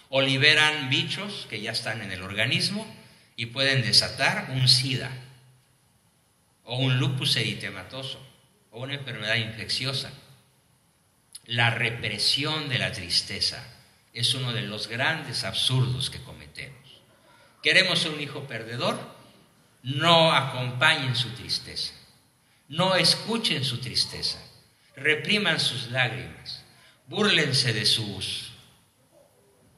o liberan bichos que ya están en el organismo y pueden desatar un SIDA, o un lupus eritematoso, o una enfermedad infecciosa. La represión de la tristeza es uno de los grandes absurdos que cometemos. ¿Queremos un hijo perdedor? No acompañen su tristeza, no escuchen su tristeza, repriman sus lágrimas, búrlense de sus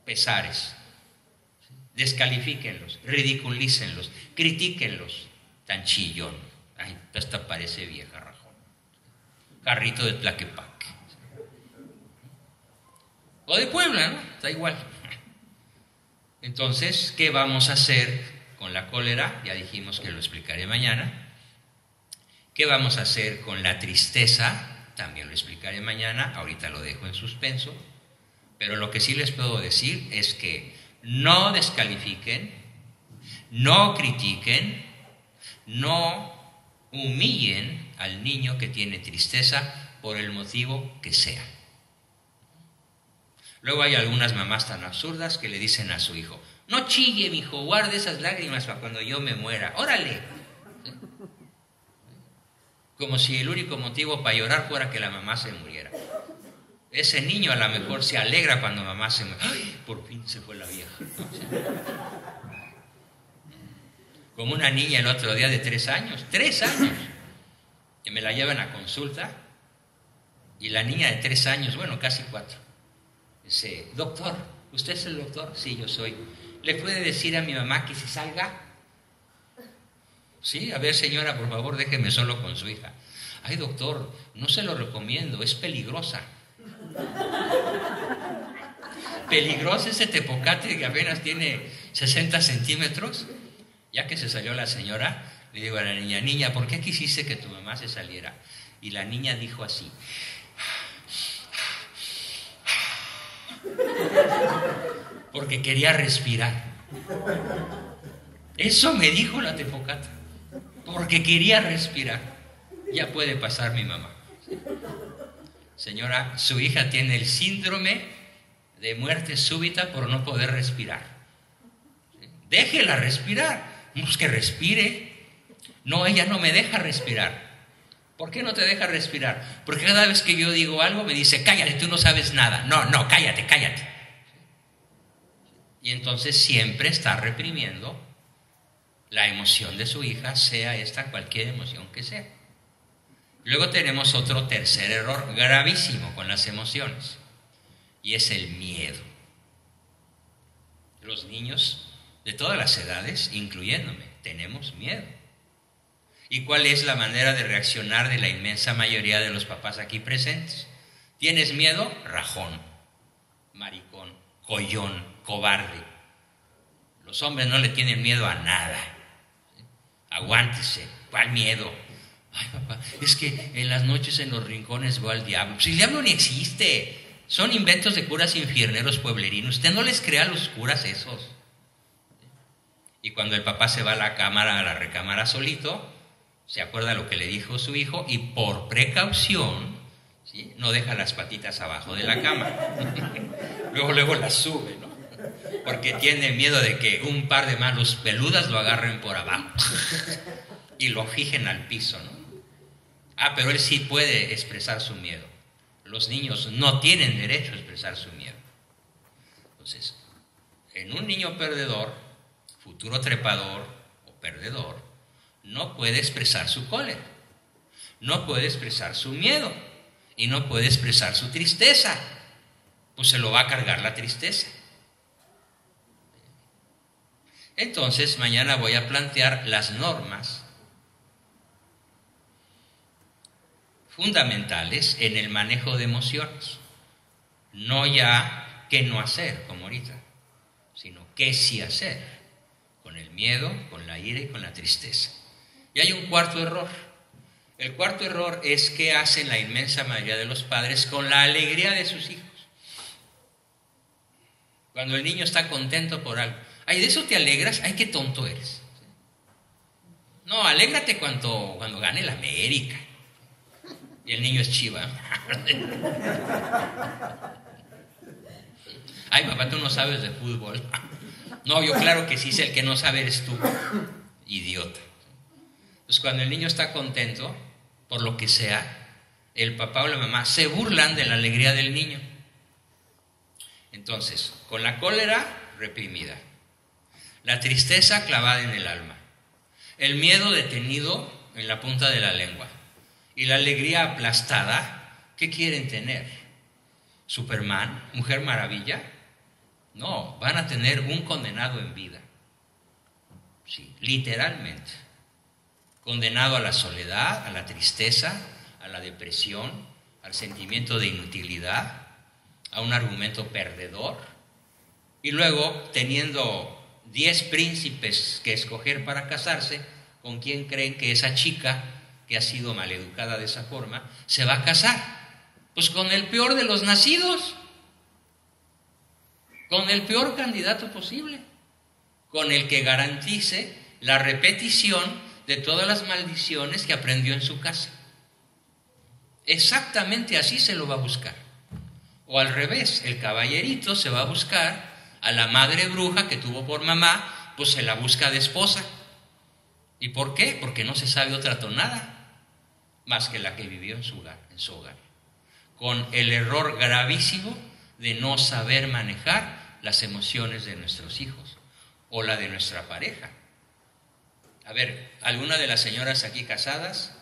pesares, descalifíquenlos, ridiculícenlos, critíquenlos. Tan chillón, ay, esta parece vieja rajón, carrito de Tlaquepaque, o de Puebla, ¿no? Está igual. Entonces, ¿qué vamos a hacer con la cólera? Ya dijimos que lo explicaré mañana. ¿Qué vamos a hacer con la tristeza? También lo explicaré mañana, ahorita lo dejo en suspenso. Pero lo que sí les puedo decir es que no descalifiquen, no critiquen, no humillen al niño que tiene tristeza por el motivo que sea. Luego hay algunas mamás tan absurdas que le dicen a su hijo: no chille, mijo, guarde esas lágrimas para cuando yo me muera. ¡Órale! Como si el único motivo para llorar fuera que la mamá se muriera. Ese niño a lo mejor se alegra cuando mamá se muere. ¡Ay, por fin se fue la vieja! Como una niña el otro día de 3 años, que me la llevan a consulta, y la niña de 3 años, bueno, casi 4, dice: doctor, ¿Usted es el doctor? Sí, yo soy. ¿Le puede decir a mi mamá que se salga? Sí, a ver, señora, por favor, déjeme solo con su hija. Ay, doctor, no se lo recomiendo, es peligrosa. Peligroso ese tepocate que apenas tiene 60 centímetros. Ya que se salió la señora, le digo a la niña, niña, ¿por qué quisiste que tu mamá se saliera? Y la niña dijo así, porque quería respirar. Eso me dijo la tepocata, porque quería respirar. Ya puede pasar mi mamá. Señora, su hija tiene el síndrome de muerte súbita por no poder respirar. Déjela respirar. Pues que respire. No, ella no me deja respirar. ¿Por qué no te deja respirar? Porque cada vez que yo digo algo me dice, cállate, tú no sabes nada. No, cállate, cállate. Y entonces siempre está reprimiendo la emoción de su hija, sea esta cualquier emoción que sea. Luego tenemos otro tercer error gravísimo con las emociones, y es el miedo. Los niños de todas las edades, incluyéndome, tenemos miedo. ¿Y cuál es la manera de reaccionar de la inmensa mayoría de los papás aquí presentes? ¿Tienes miedo? Rajón, maricón, collón, cobarde. Los hombres no le tienen miedo a nada. Aguántese, ¿cuál miedo? Ay, papá, es que en las noches en los rincones veo al diablo. Pues el diablo ni existe. Son inventos de curas infierneros pueblerinos. Usted no les crea a los curas esos. Y cuando el papá se va a la recámara solito, se acuerda lo que le dijo su hijo y por precaución, ¿sí?, no deja las patitas abajo de la cama. Luego las sube, ¿no? Porque tiene miedo de que un par de manos peludas lo agarren por abajo y lo fijen al piso, ¿no? Pero él sí puede expresar su miedo. Los niños no tienen derecho a expresar su miedo. Entonces, en un niño perdedor, futuro trepador o perdedor, no puede expresar su cólera, no puede expresar su miedo y no puede expresar su tristeza, pues se lo va a cargar la tristeza. Entonces, mañana voy a plantear las normas fundamentales en el manejo de emociones, no ya qué no hacer, como ahorita, sino qué sí hacer, con el miedo, con la ira y con la tristeza. Y hay un cuarto error. El cuarto error es qué hacen la inmensa mayoría de los padres con la alegría de sus hijos. Cuando el niño está contento por algo. Ay, ¿de eso te alegras? Ay, qué tonto eres. No, alégrate cuando gane el América. Y el niño es Chiva. Ay, papá, tú no sabes de fútbol. No, yo claro que sí sé, el que no sabe eres tú, idiota. Entonces, cuando el niño está contento, por lo que sea, el papá o la mamá se burlan de la alegría del niño. Entonces, con la cólera reprimida, la tristeza clavada en el alma, el miedo detenido en la punta de la lengua y la alegría aplastada, ¿qué quieren tener? ¿Superman? ¿Mujer Maravilla? No, van a tener un condenado en vida. Sí, literalmente. Condenado a la soledad, a la tristeza, a la depresión, al sentimiento de inutilidad, a un argumento perdedor, y luego teniendo 10 príncipes que escoger para casarse, ¿con quién creen que esa chica que ha sido maleducada de esa forma se va a casar? Pues con el peor de los nacidos, con el peor candidato posible, con el que garantice la repetición de todas las maldiciones que aprendió en su casa. Exactamente así se lo va a buscar. O al revés, el caballerito se va a buscar a la madre bruja que tuvo por mamá, pues se la busca de esposa. ¿Y por qué? Porque no se sabe otra tonada más que la que vivió en su hogar. Con el error gravísimo de no saber manejar las emociones de nuestros hijos o la de nuestra pareja. A ver, ¿alguna de las señoras aquí casadas?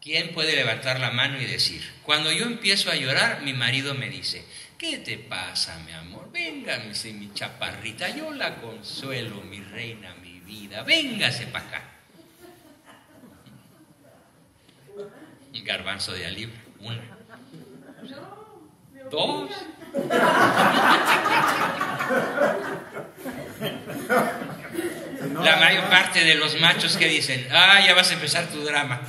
¿Quién puede levantar la mano y decir, cuando yo empiezo a llorar, mi marido me dice, ¿qué te pasa, mi amor? Venga, mi chaparrita, yo la consuelo, mi reina, mi vida, véngase para acá. Un garbanzo de alibra, 1, 2. La mayor parte de los machos que dicen, ya vas a empezar tu drama.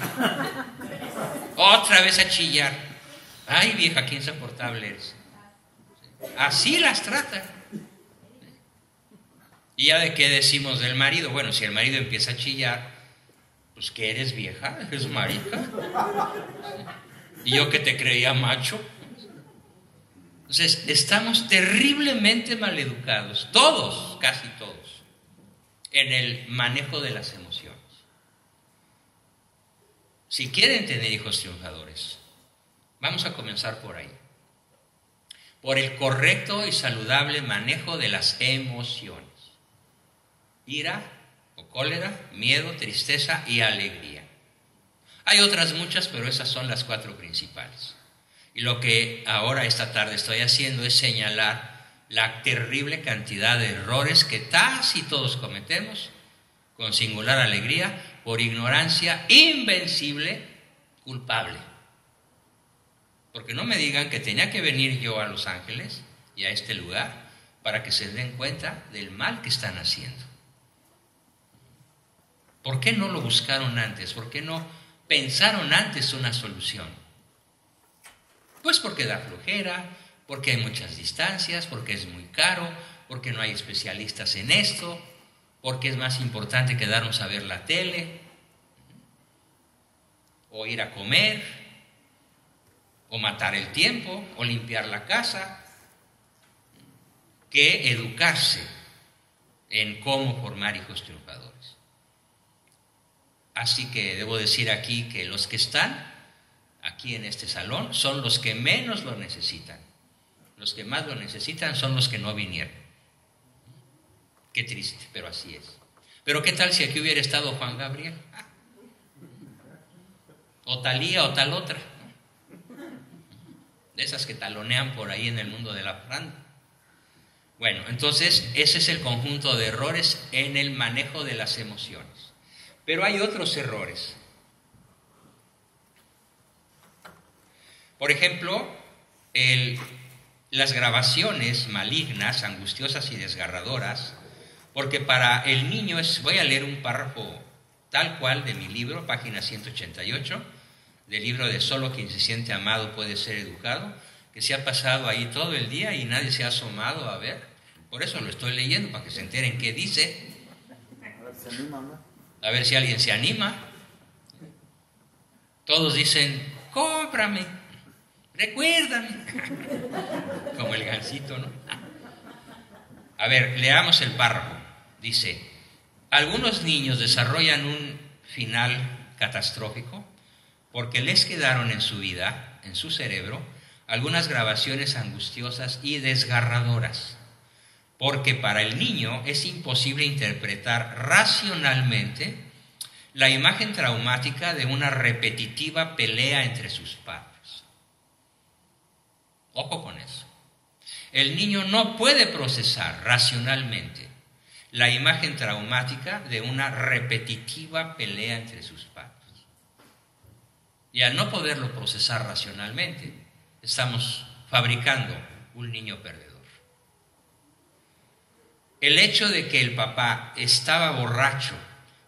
Otra vez a chillar. Ay, vieja, qué insoportable eres. Así las tratan. Y ya de qué decimos del marido. Bueno, si el marido empieza a chillar, pues que eres vieja, eres marica. Y yo que te creía macho. Entonces, estamos terriblemente maleducados, todos, casi todos, en el manejo de las emociones. Si quieren tener hijos triunfadores, vamos a comenzar por ahí. Por el correcto y saludable manejo de las emociones. Ira o cólera, miedo, tristeza y alegría. Hay otras muchas, pero esas son las 4 principales. Y lo que ahora esta tarde estoy haciendo es señalar la terrible cantidad de errores que casi todos cometemos, con singular alegría, por ignorancia invencible, culpable. Porque no me digan que tenía que venir yo a Los Ángeles y a este lugar para que se den cuenta del mal que están haciendo. ¿Por qué no lo buscaron antes? ¿Por qué no pensaron antes una solución? Pues porque da flojera, porque hay muchas distancias, porque es muy caro, porque no hay especialistas en esto, porque es más importante quedarnos a ver la tele, o ir a comer, o matar el tiempo, o limpiar la casa, que educarse en cómo formar hijos triunfadores. Así que debo decir aquí que los que están aquí en este salón son los que menos lo necesitan. Los que más lo necesitan son los que no vinieron. Qué triste, pero así es. Pero ¿qué tal si aquí hubiera estado Juan Gabriel? O Talía o tal otra. De esas que talonean por ahí en el mundo de la parranda. Bueno, entonces ese es el conjunto de errores en el manejo de las emociones. Pero hay otros errores. Por ejemplo, las grabaciones malignas, angustiosas y desgarradoras, porque para el niño voy a leer un párrafo tal cual de mi libro, página 188, del libro de Solo quien se siente amado puede ser educado, que se ha pasado ahí todo el día y nadie se ha asomado a ver. Por eso lo estoy leyendo, para que se enteren qué dice. A ver si alguien se anima. Todos dicen, cómprame, recuérdame. Como el gansito, ¿no? A ver, leamos el párrafo. Dice, algunos niños desarrollan un final catastrófico porque les quedaron en su vida, en su cerebro, algunas grabaciones angustiosas y desgarradoras. Porque para el niño es imposible interpretar racionalmente la imagen traumática de una repetitiva pelea entre sus padres. Ojo con eso. El niño no puede procesar racionalmente la imagen traumática de una repetitiva pelea entre sus padres. Y al no poderlo procesar racionalmente, estamos fabricando un niño perdedor. El hecho de que el papá estaba borracho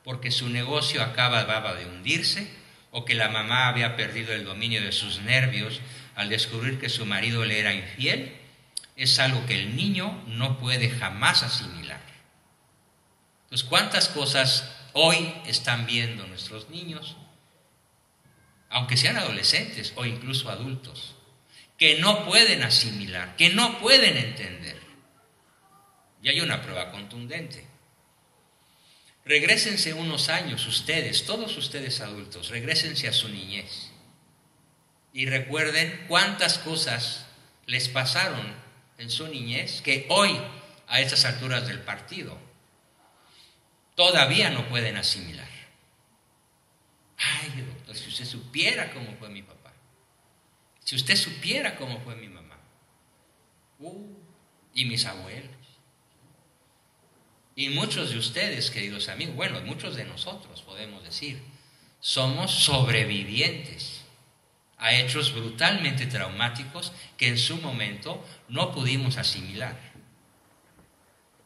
porque su negocio acababa de hundirse, o que la mamá había perdido el dominio de sus nervios al descubrir que su marido le era infiel, es algo que el niño no puede jamás asimilar. Entonces, ¿cuántas cosas hoy están viendo nuestros niños, aunque sean adolescentes o incluso adultos, que no pueden asimilar, que no pueden entender? Y hay una prueba contundente. Regrésense unos años ustedes, todos ustedes adultos, regrésense a su niñez y recuerden cuántas cosas les pasaron en su niñez que hoy, a estas alturas del partido, todavía no pueden asimilar. Ay, doctor, si usted supiera cómo fue mi papá, si usted supiera cómo fue mi mamá. Y mis abuelos. Y muchos de ustedes, queridos amigos, bueno, muchos de nosotros podemos decir, somos sobrevivientes a hechos brutalmente traumáticos que en su momento no pudimos asimilar.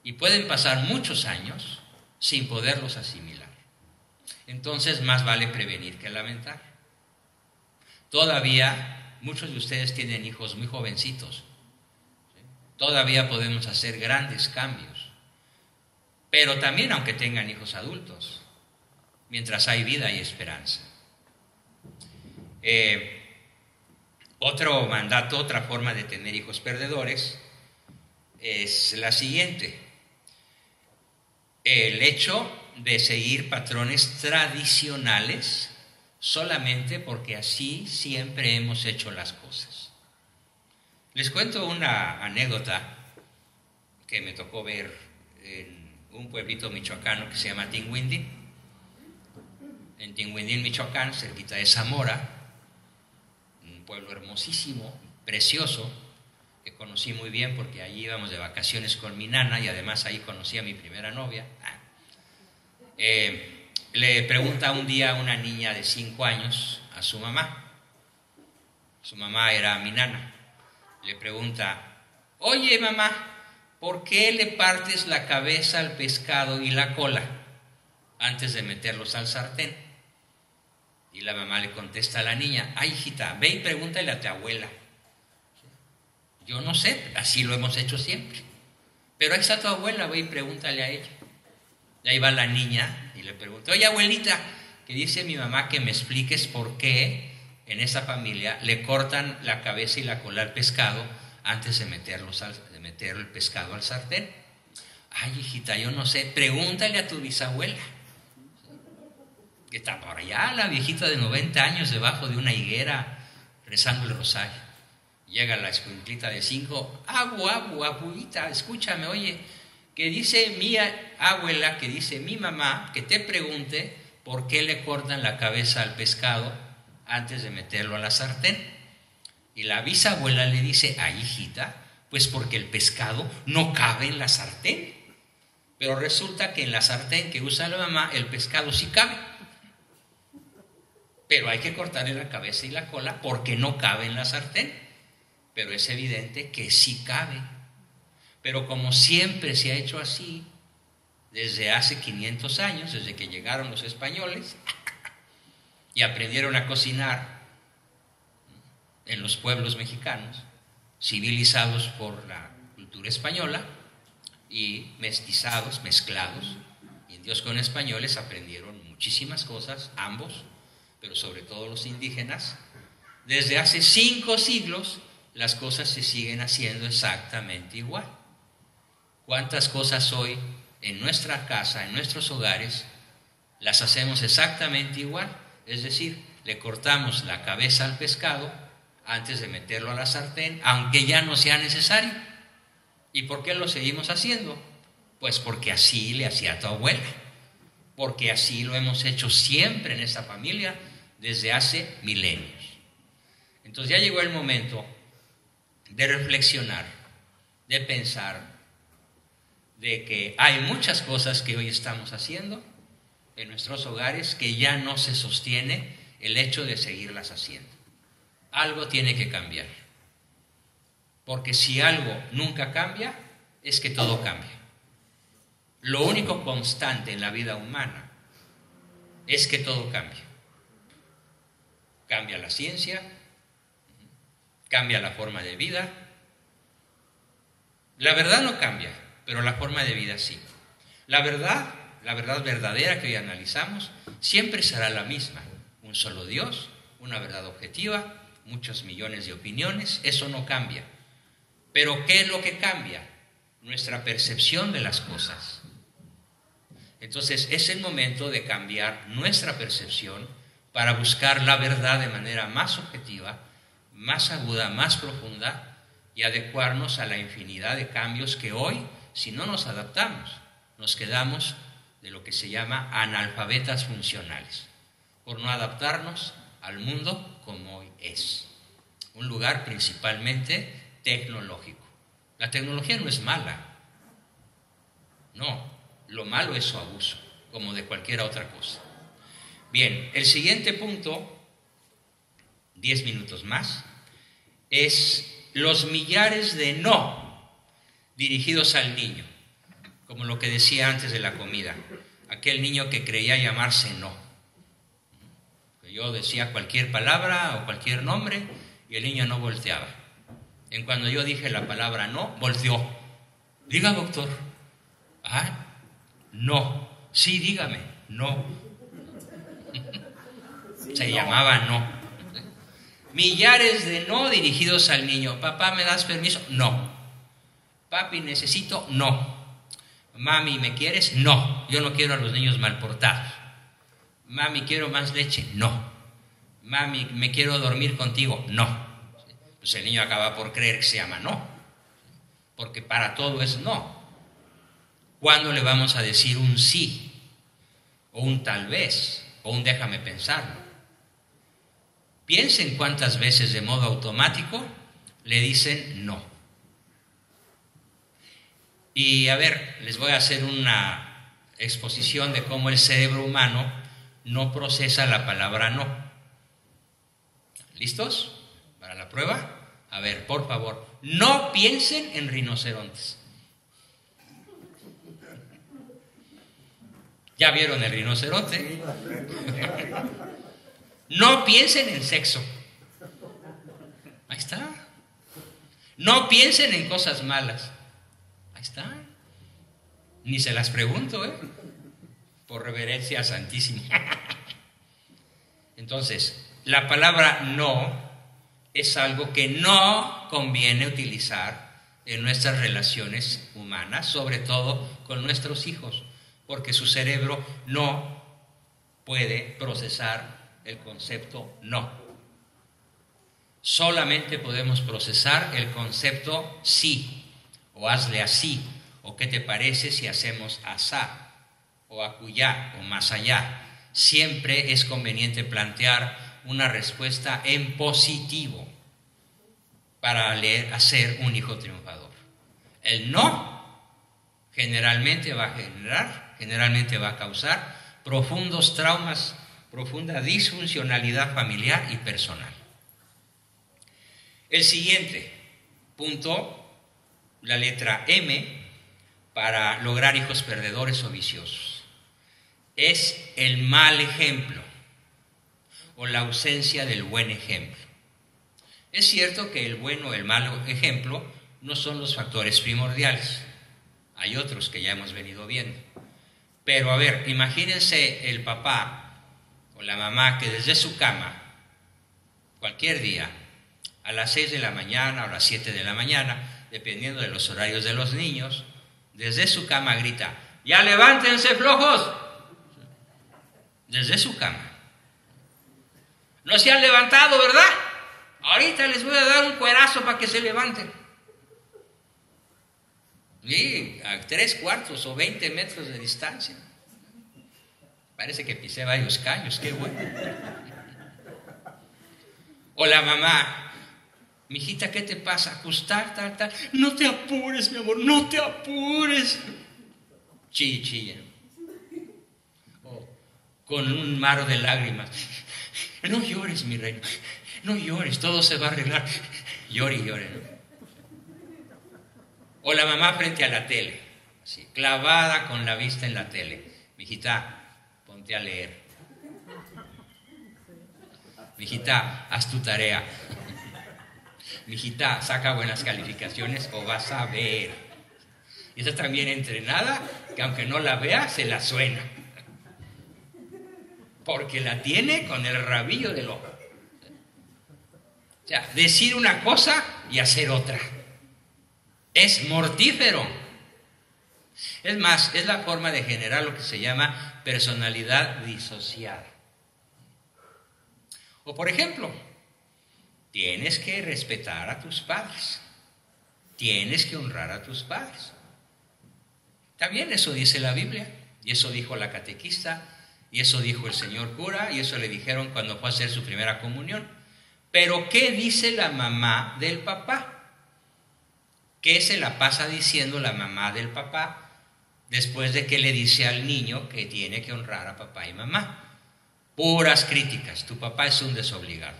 Y pueden pasar muchos años sin poderlos asimilar. Entonces, más vale prevenir que lamentar. Todavía muchos de ustedes tienen hijos muy jovencitos. ¿Sí? Todavía podemos hacer grandes cambios. Pero también aunque tengan hijos adultos, mientras hay vida hay esperanza. Otro mandato, otra forma de tener hijos perdedores es la siguiente. El hecho de seguir patrones tradicionales solamente porque así siempre hemos hecho las cosas. Les cuento una anécdota que me tocó ver en un pueblito michoacano que se llama Tinguindín. En Tinguindín, Michoacán, cerquita de Zamora, un pueblo hermosísimo, precioso, que conocí muy bien porque allí íbamos de vacaciones con mi nana y además ahí conocí a mi primera novia. Le pregunta un día una niña de 5 años a su mamá. Su mamá era mi nana. Le pregunta, oye mamá, ¿por qué le partes la cabeza al pescado y la cola antes de meterlos al sartén? Y la mamá le contesta a la niña, ay hijita, ve y pregúntale a tu abuela. Yo no sé, así lo hemos hecho siempre. Pero ahí está tu abuela, ve y pregúntale a ella. Y ahí va la niña y le pregunta, oye abuelita, que dice mi mamá que me expliques por qué en esa familia le cortan la cabeza y la cola al pescado antes de meter el pescado al sartén. Ay hijita, yo no sé, pregúntale a tu bisabuela. Que está por allá la viejita de 90 años debajo de una higuera rezando el rosario. Llega la escuinclita de 5, abuelita, escúchame, oye, que dice mi abuela, que dice mi mamá, que te pregunte por qué le cortan la cabeza al pescado antes de meterlo a la sartén. Y la bisabuela le dice, ay hijita, pues porque el pescado no cabe en la sartén. Pero resulta que en la sartén que usa la mamá, el pescado sí cabe. Pero hay que cortarle la cabeza y la cola porque no cabe en la sartén. Pero es evidente que sí cabe. Pero como siempre se ha hecho así, desde hace 500 años, desde que llegaron los españoles y aprendieron a cocinar en los pueblos mexicanos, civilizados por la cultura española y mestizados, mezclados, indios con españoles, aprendieron muchísimas cosas, ambos, pero sobre todo los indígenas. Desde hace 5 siglos las cosas se siguen haciendo exactamente igual. ¿Cuántas cosas hoy en nuestra casa, en nuestros hogares, las hacemos exactamente igual? Es decir, le cortamos la cabeza al pescado antes de meterlo a la sartén, aunque ya no sea necesario. ¿Y por qué lo seguimos haciendo? Pues porque así le hacía tu abuela, porque así lo hemos hecho siempre en esa familia desde hace milenios. Entonces ya llegó el momento de reflexionar, de pensar, de que hay muchas cosas que hoy estamos haciendo en nuestros hogares que ya no se sostiene el hecho de seguirlas haciendo. Algo tiene que cambiar. Porque si algo nunca cambia, es que todo cambia. Lo único constante en la vida humana es que todo cambia. Cambia la ciencia, cambia la forma de vida. La verdad no cambia, pero la forma de vida sí. La verdad verdadera que hoy analizamos, siempre será la misma. Un solo Dios, una verdad objetiva, muchos millones de opiniones, eso no cambia. Pero ¿qué es lo que cambia? Nuestra percepción de las cosas. Entonces es el momento de cambiar nuestra percepción para buscar la verdad de manera más objetiva, más aguda, más profunda y adecuarnos a la infinidad de cambios que hoy, si no nos adaptamos, nos quedamos de lo que se llama analfabetas funcionales, por no adaptarnos al mundo como hoy es. Un lugar principalmente tecnológico. La tecnología no es mala. No, lo malo es su abuso, como de cualquier otra cosa. Bien, el siguiente punto, 10 minutos más, es los millares de no dirigidos al niño, como lo que decía antes de la comida, aquel niño que creía llamarse no. Yo decía cualquier palabra o cualquier nombre y el niño no volteaba. En cuando yo dije la palabra no, volteó. Diga, doctor. Ah, no. Sí, dígame. No. Se llamaba no. Millares de no dirigidos al niño. Papá, ¿me das permiso? No. Papi, necesito. No. Mami, ¿me quieres? No. Yo no quiero a los niños mal portados. Mami, ¿quiero más leche? No. Mami, ¿me quiero dormir contigo? No. Pues el niño acaba por creer que se llama no, porque para todo es no. ¿Cuándo le vamos a decir un sí, o un tal vez, o un déjame pensarlo? Piensen cuántas veces de modo automático le dicen no. Y a ver, les voy a hacer una exposición de cómo el cerebro humano no procesa la palabra no. ¿Listos para la prueba? A ver, por favor, no piensen en rinocerontes. ¿Ya vieron el rinoceronte? No piensen en sexo. Ahí está. No piensen en cosas malas. Ahí está. Ni se las pregunto, por reverencia a Santísimo. Entonces, la palabra no es algo que no conviene utilizar en nuestras relaciones humanas, sobre todo con nuestros hijos, porque su cerebro no puede procesar el concepto no. Solamente podemos procesar el concepto sí, o hazle así, o qué te parece si hacemos asá, o acullá, o más allá. Siempre es conveniente plantear una respuesta en positivo para hacer un hijo triunfador. El no generalmente va a causar profundos traumas, profunda disfuncionalidad familiar y personal. El siguiente punto, la letra M, para lograr hijos perdedores o viciosos, es el mal ejemplo o la ausencia del buen ejemplo. Es cierto que el bueno o el mal ejemplo no son los factores primordiales. Hay otros que ya hemos venido viendo. Pero a ver, imagínense el papá o la mamá que desde su cama, cualquier día, a las 6 de la mañana o a las 7 de la mañana, dependiendo de los horarios de los niños, desde su cama grita: ¡ya levántense, flojos! Desde su cama. No se han levantado, ¿verdad? Ahorita les voy a dar un cuerazo para que se levanten. Y a 3/4 o 20 metros de distancia. Parece que pisé varios callos, qué bueno. O la mamá: mijita, ¿qué te pasa? Acostar, tal. No te apures, mi amor, no te apures. Chilla. O con un mar de lágrimas: no llores, mi reino, no llores, todo se va a arreglar. Llore, ¿no? O la mamá frente a la tele, así, clavada con la vista en la tele: mijita, ponte a leer. Mijita, haz tu tarea. Mijita, saca buenas calificaciones o vas a ver. Y esa también entrenada, que aunque no la vea, se la suena. Porque la tiene con el rabillo del ojo. O sea, decir una cosa y hacer otra. Es mortífero. Es más, es la forma de generar lo que se llama personalidad disociada. O por ejemplo, tienes que respetar a tus padres. Tienes que honrar a tus padres. También eso dice la Biblia, y eso dijo la catequista, y eso dijo el señor cura, y eso le dijeron cuando fue a hacer su primera comunión. Pero ¿qué dice la mamá del papá? ¿Qué se la pasa diciendo la mamá del papá después de que le dice al niño que tiene que honrar a papá y mamá? Puras críticas. Tu papá es un desobligado.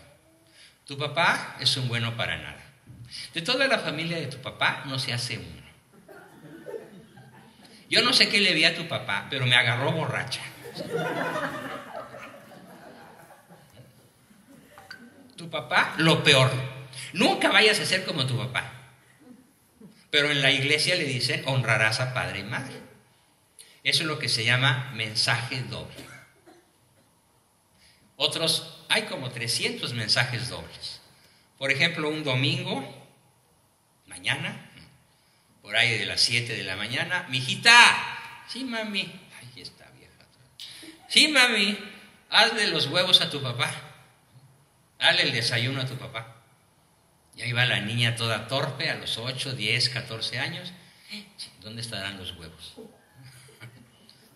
Tu papá es un bueno para nada. De toda la familia de tu papá no se hace uno. Yo no sé qué le vi a tu papá, pero me agarró borracha. Tu papá, lo peor. Nunca vayas a ser como tu papá. Pero en la iglesia le dicen, honrarás a padre y madre. Eso es lo que se llama mensaje doble. Otros, hay como 300 mensajes dobles. Por ejemplo, un domingo, mañana, por ahí de las 7 de la mañana, mijita, sí mami, ay, está vieja. Sí mami, hazle los huevos a tu papá, dale el desayuno a tu papá. Y ahí va la niña toda torpe a los 8, 10, 14 años. ¿Dónde estarán los huevos?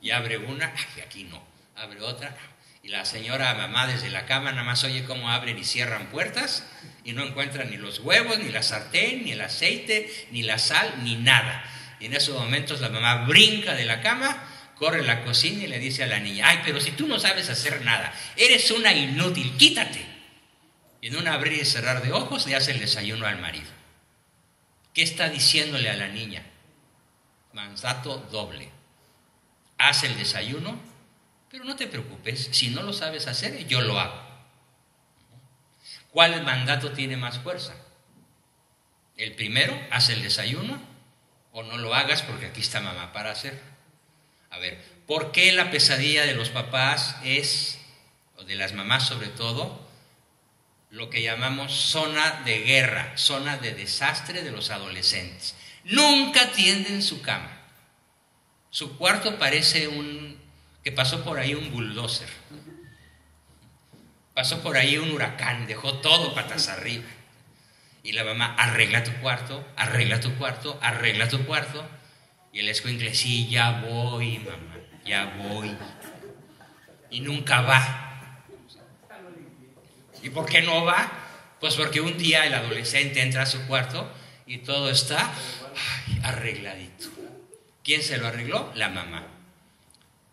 Y abre una, ay, aquí no, abre otra. Y la señora mamá desde la cama nada más oye cómo abren y cierran puertas y no encuentran ni los huevos, ni la sartén, ni el aceite, ni la sal, ni nada. Y en esos momentos la mamá brinca de la cama, corre a la cocina y le dice a la niña, ay, pero si tú no sabes hacer nada, eres una inútil, quítate. Y en un abrir y cerrar de ojos le hace el desayuno al marido. ¿Qué está diciéndole a la niña? Mandato doble. Haz el desayuno, pero no te preocupes, si no lo sabes hacer, yo lo hago. ¿Cuál mandato tiene más fuerza? El primero, haz el desayuno, o no lo hagas porque aquí está mamá para hacer. A ver, ¿por qué la pesadilla de los papás es, o de las mamás sobre todo, lo que llamamos zona de guerra, zona de desastre de los adolescentes? Nunca tienden su cama. Su cuarto parece que pasó por ahí un bulldozer. Pasó por ahí un huracán, dejó todo patas arriba. Y la mamá, arregla tu cuarto, arregla tu cuarto, arregla tu cuarto. Y el escuincle, sí, ya voy, mamá, ya voy. Y nunca va. ¿Y por qué no va? Pues porque un día el adolescente entra a su cuarto y todo está arregladito. ¿Quién se lo arregló? La mamá.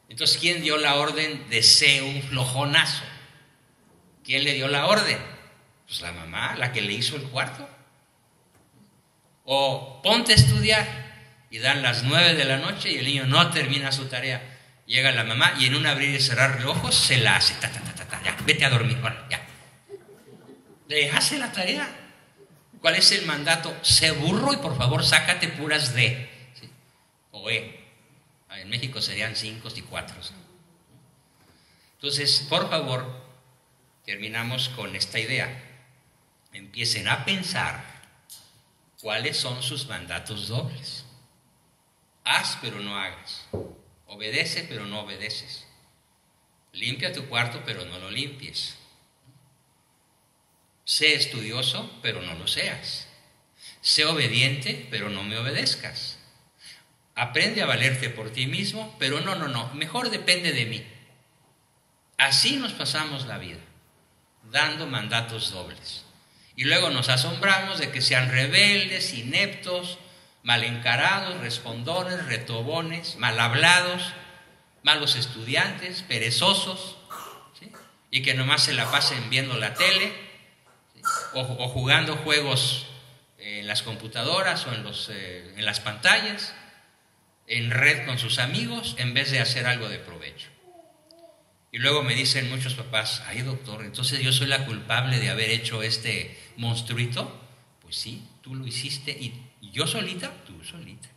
Entonces, ¿quién dio la orden de ser un flojonazo? ¿Quién le dio la orden? Pues la mamá, la que le hizo el cuarto. O ponte a estudiar y dan las 9 de la noche y el niño no termina su tarea. Llega la mamá y en un abrir y cerrar de ojos se la hace. Ya, vete a dormir, bueno, ya. Le hace la tarea. ¿Cuál es el mandato? Sé burro y por favor sácate puras D. ¿Sí? O E. En México serían 5 y 4. Entonces, por favor, terminamos con esta idea. Empiecen a pensar cuáles son sus mandatos dobles. Haz pero no hagas. Obedece pero no obedeces. Limpia tu cuarto pero no lo limpies. Sé estudioso pero no lo seas. Sé obediente pero no me obedezcas. Aprende a valerte por ti mismo, pero no, mejor depende de mí. Así nos pasamos la vida, dando mandatos dobles. Y luego nos asombramos de que sean rebeldes, ineptos, mal encarados, respondones, retobones, mal hablados, malos estudiantes, perezosos, ¿sí? Y que nomás se la pasen viendo la tele, ¿sí? o jugando juegos en las computadoras o en las pantallas, en red con sus amigos, en vez de hacer algo de provecho. Y luego me dicen muchos papás, ay doctor, entonces yo soy la culpable de haber hecho este monstruito. Pues sí, tú lo hiciste. Y yo solita, tú solita.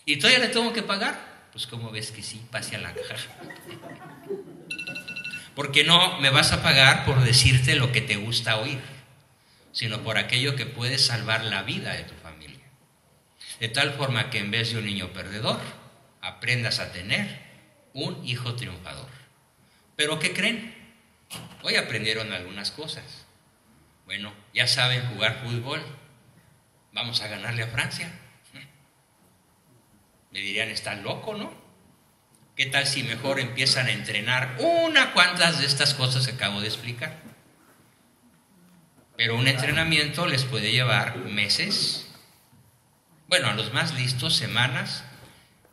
¿Y todavía le tengo que pagar? Pues como ves que sí, pase a la caja. Porque no me vas a pagar por decirte lo que te gusta oír, sino por aquello que puede salvar la vida de tu familia. De tal forma que en vez de un niño perdedor, aprendas a tener un hijo triunfador. ¿Pero qué creen? Hoy aprendieron algunas cosas. Bueno, ya saben jugar fútbol. Vamos a ganarle a Francia. Me dirían, está loco, ¿no? ¿Qué tal si mejor empiezan a entrenar cuantas de estas cosas que acabo de explicar? Pero un entrenamiento les puede llevar meses Bueno, a los más listos semanas,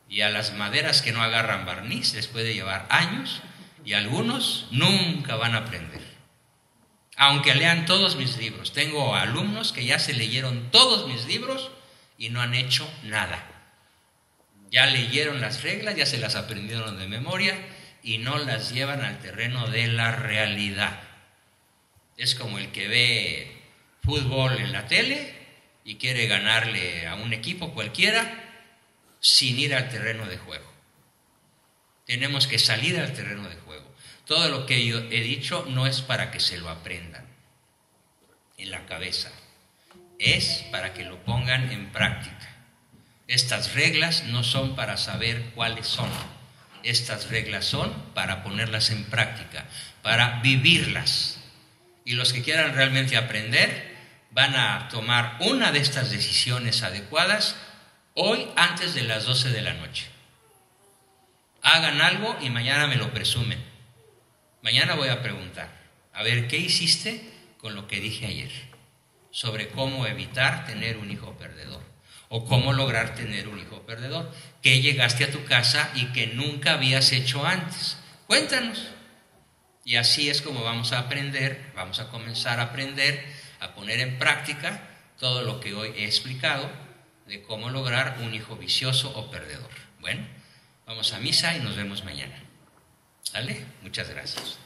y a las maderas que no agarran barniz les puede llevar años, y algunos nunca van a aprender. Aunque lean todos mis libros. Tengo alumnos que ya se leyeron todos mis libros y no han hecho nada. Ya leyeron las reglas, ya se las aprendieron de memoria y no las llevan al terreno de la realidad. Es como el que ve fútbol en la tele y quiere ganarle a un equipo cualquiera sin ir al terreno de juego. Tenemos que salir al terreno de juego. Todo lo que yo he dicho no es para que se lo aprendan en la cabeza, es para que lo pongan en práctica. Estas reglas no son para saber cuáles son. Estas reglas son para ponerlas en práctica, para vivirlas. Y los que quieran realmente aprender van a tomar una de estas decisiones adecuadas hoy antes de las 12 de la noche. Hagan algo y mañana me lo presumen. Mañana voy a preguntar, a ver, ¿qué hiciste con lo que dije ayer? Sobre cómo evitar tener un hijo perdedor. O cómo lograr tener un hijo perdedor. ¿Qué llegaste a tu casa y que nunca habías hecho antes? Cuéntanos. Y así es como vamos a aprender, vamos a comenzar a aprender, a poner en práctica todo lo que hoy he explicado de cómo lograr un hijo vicioso o perdedor. Bueno, vamos a misa y nos vemos mañana. ¿Sale? Muchas gracias.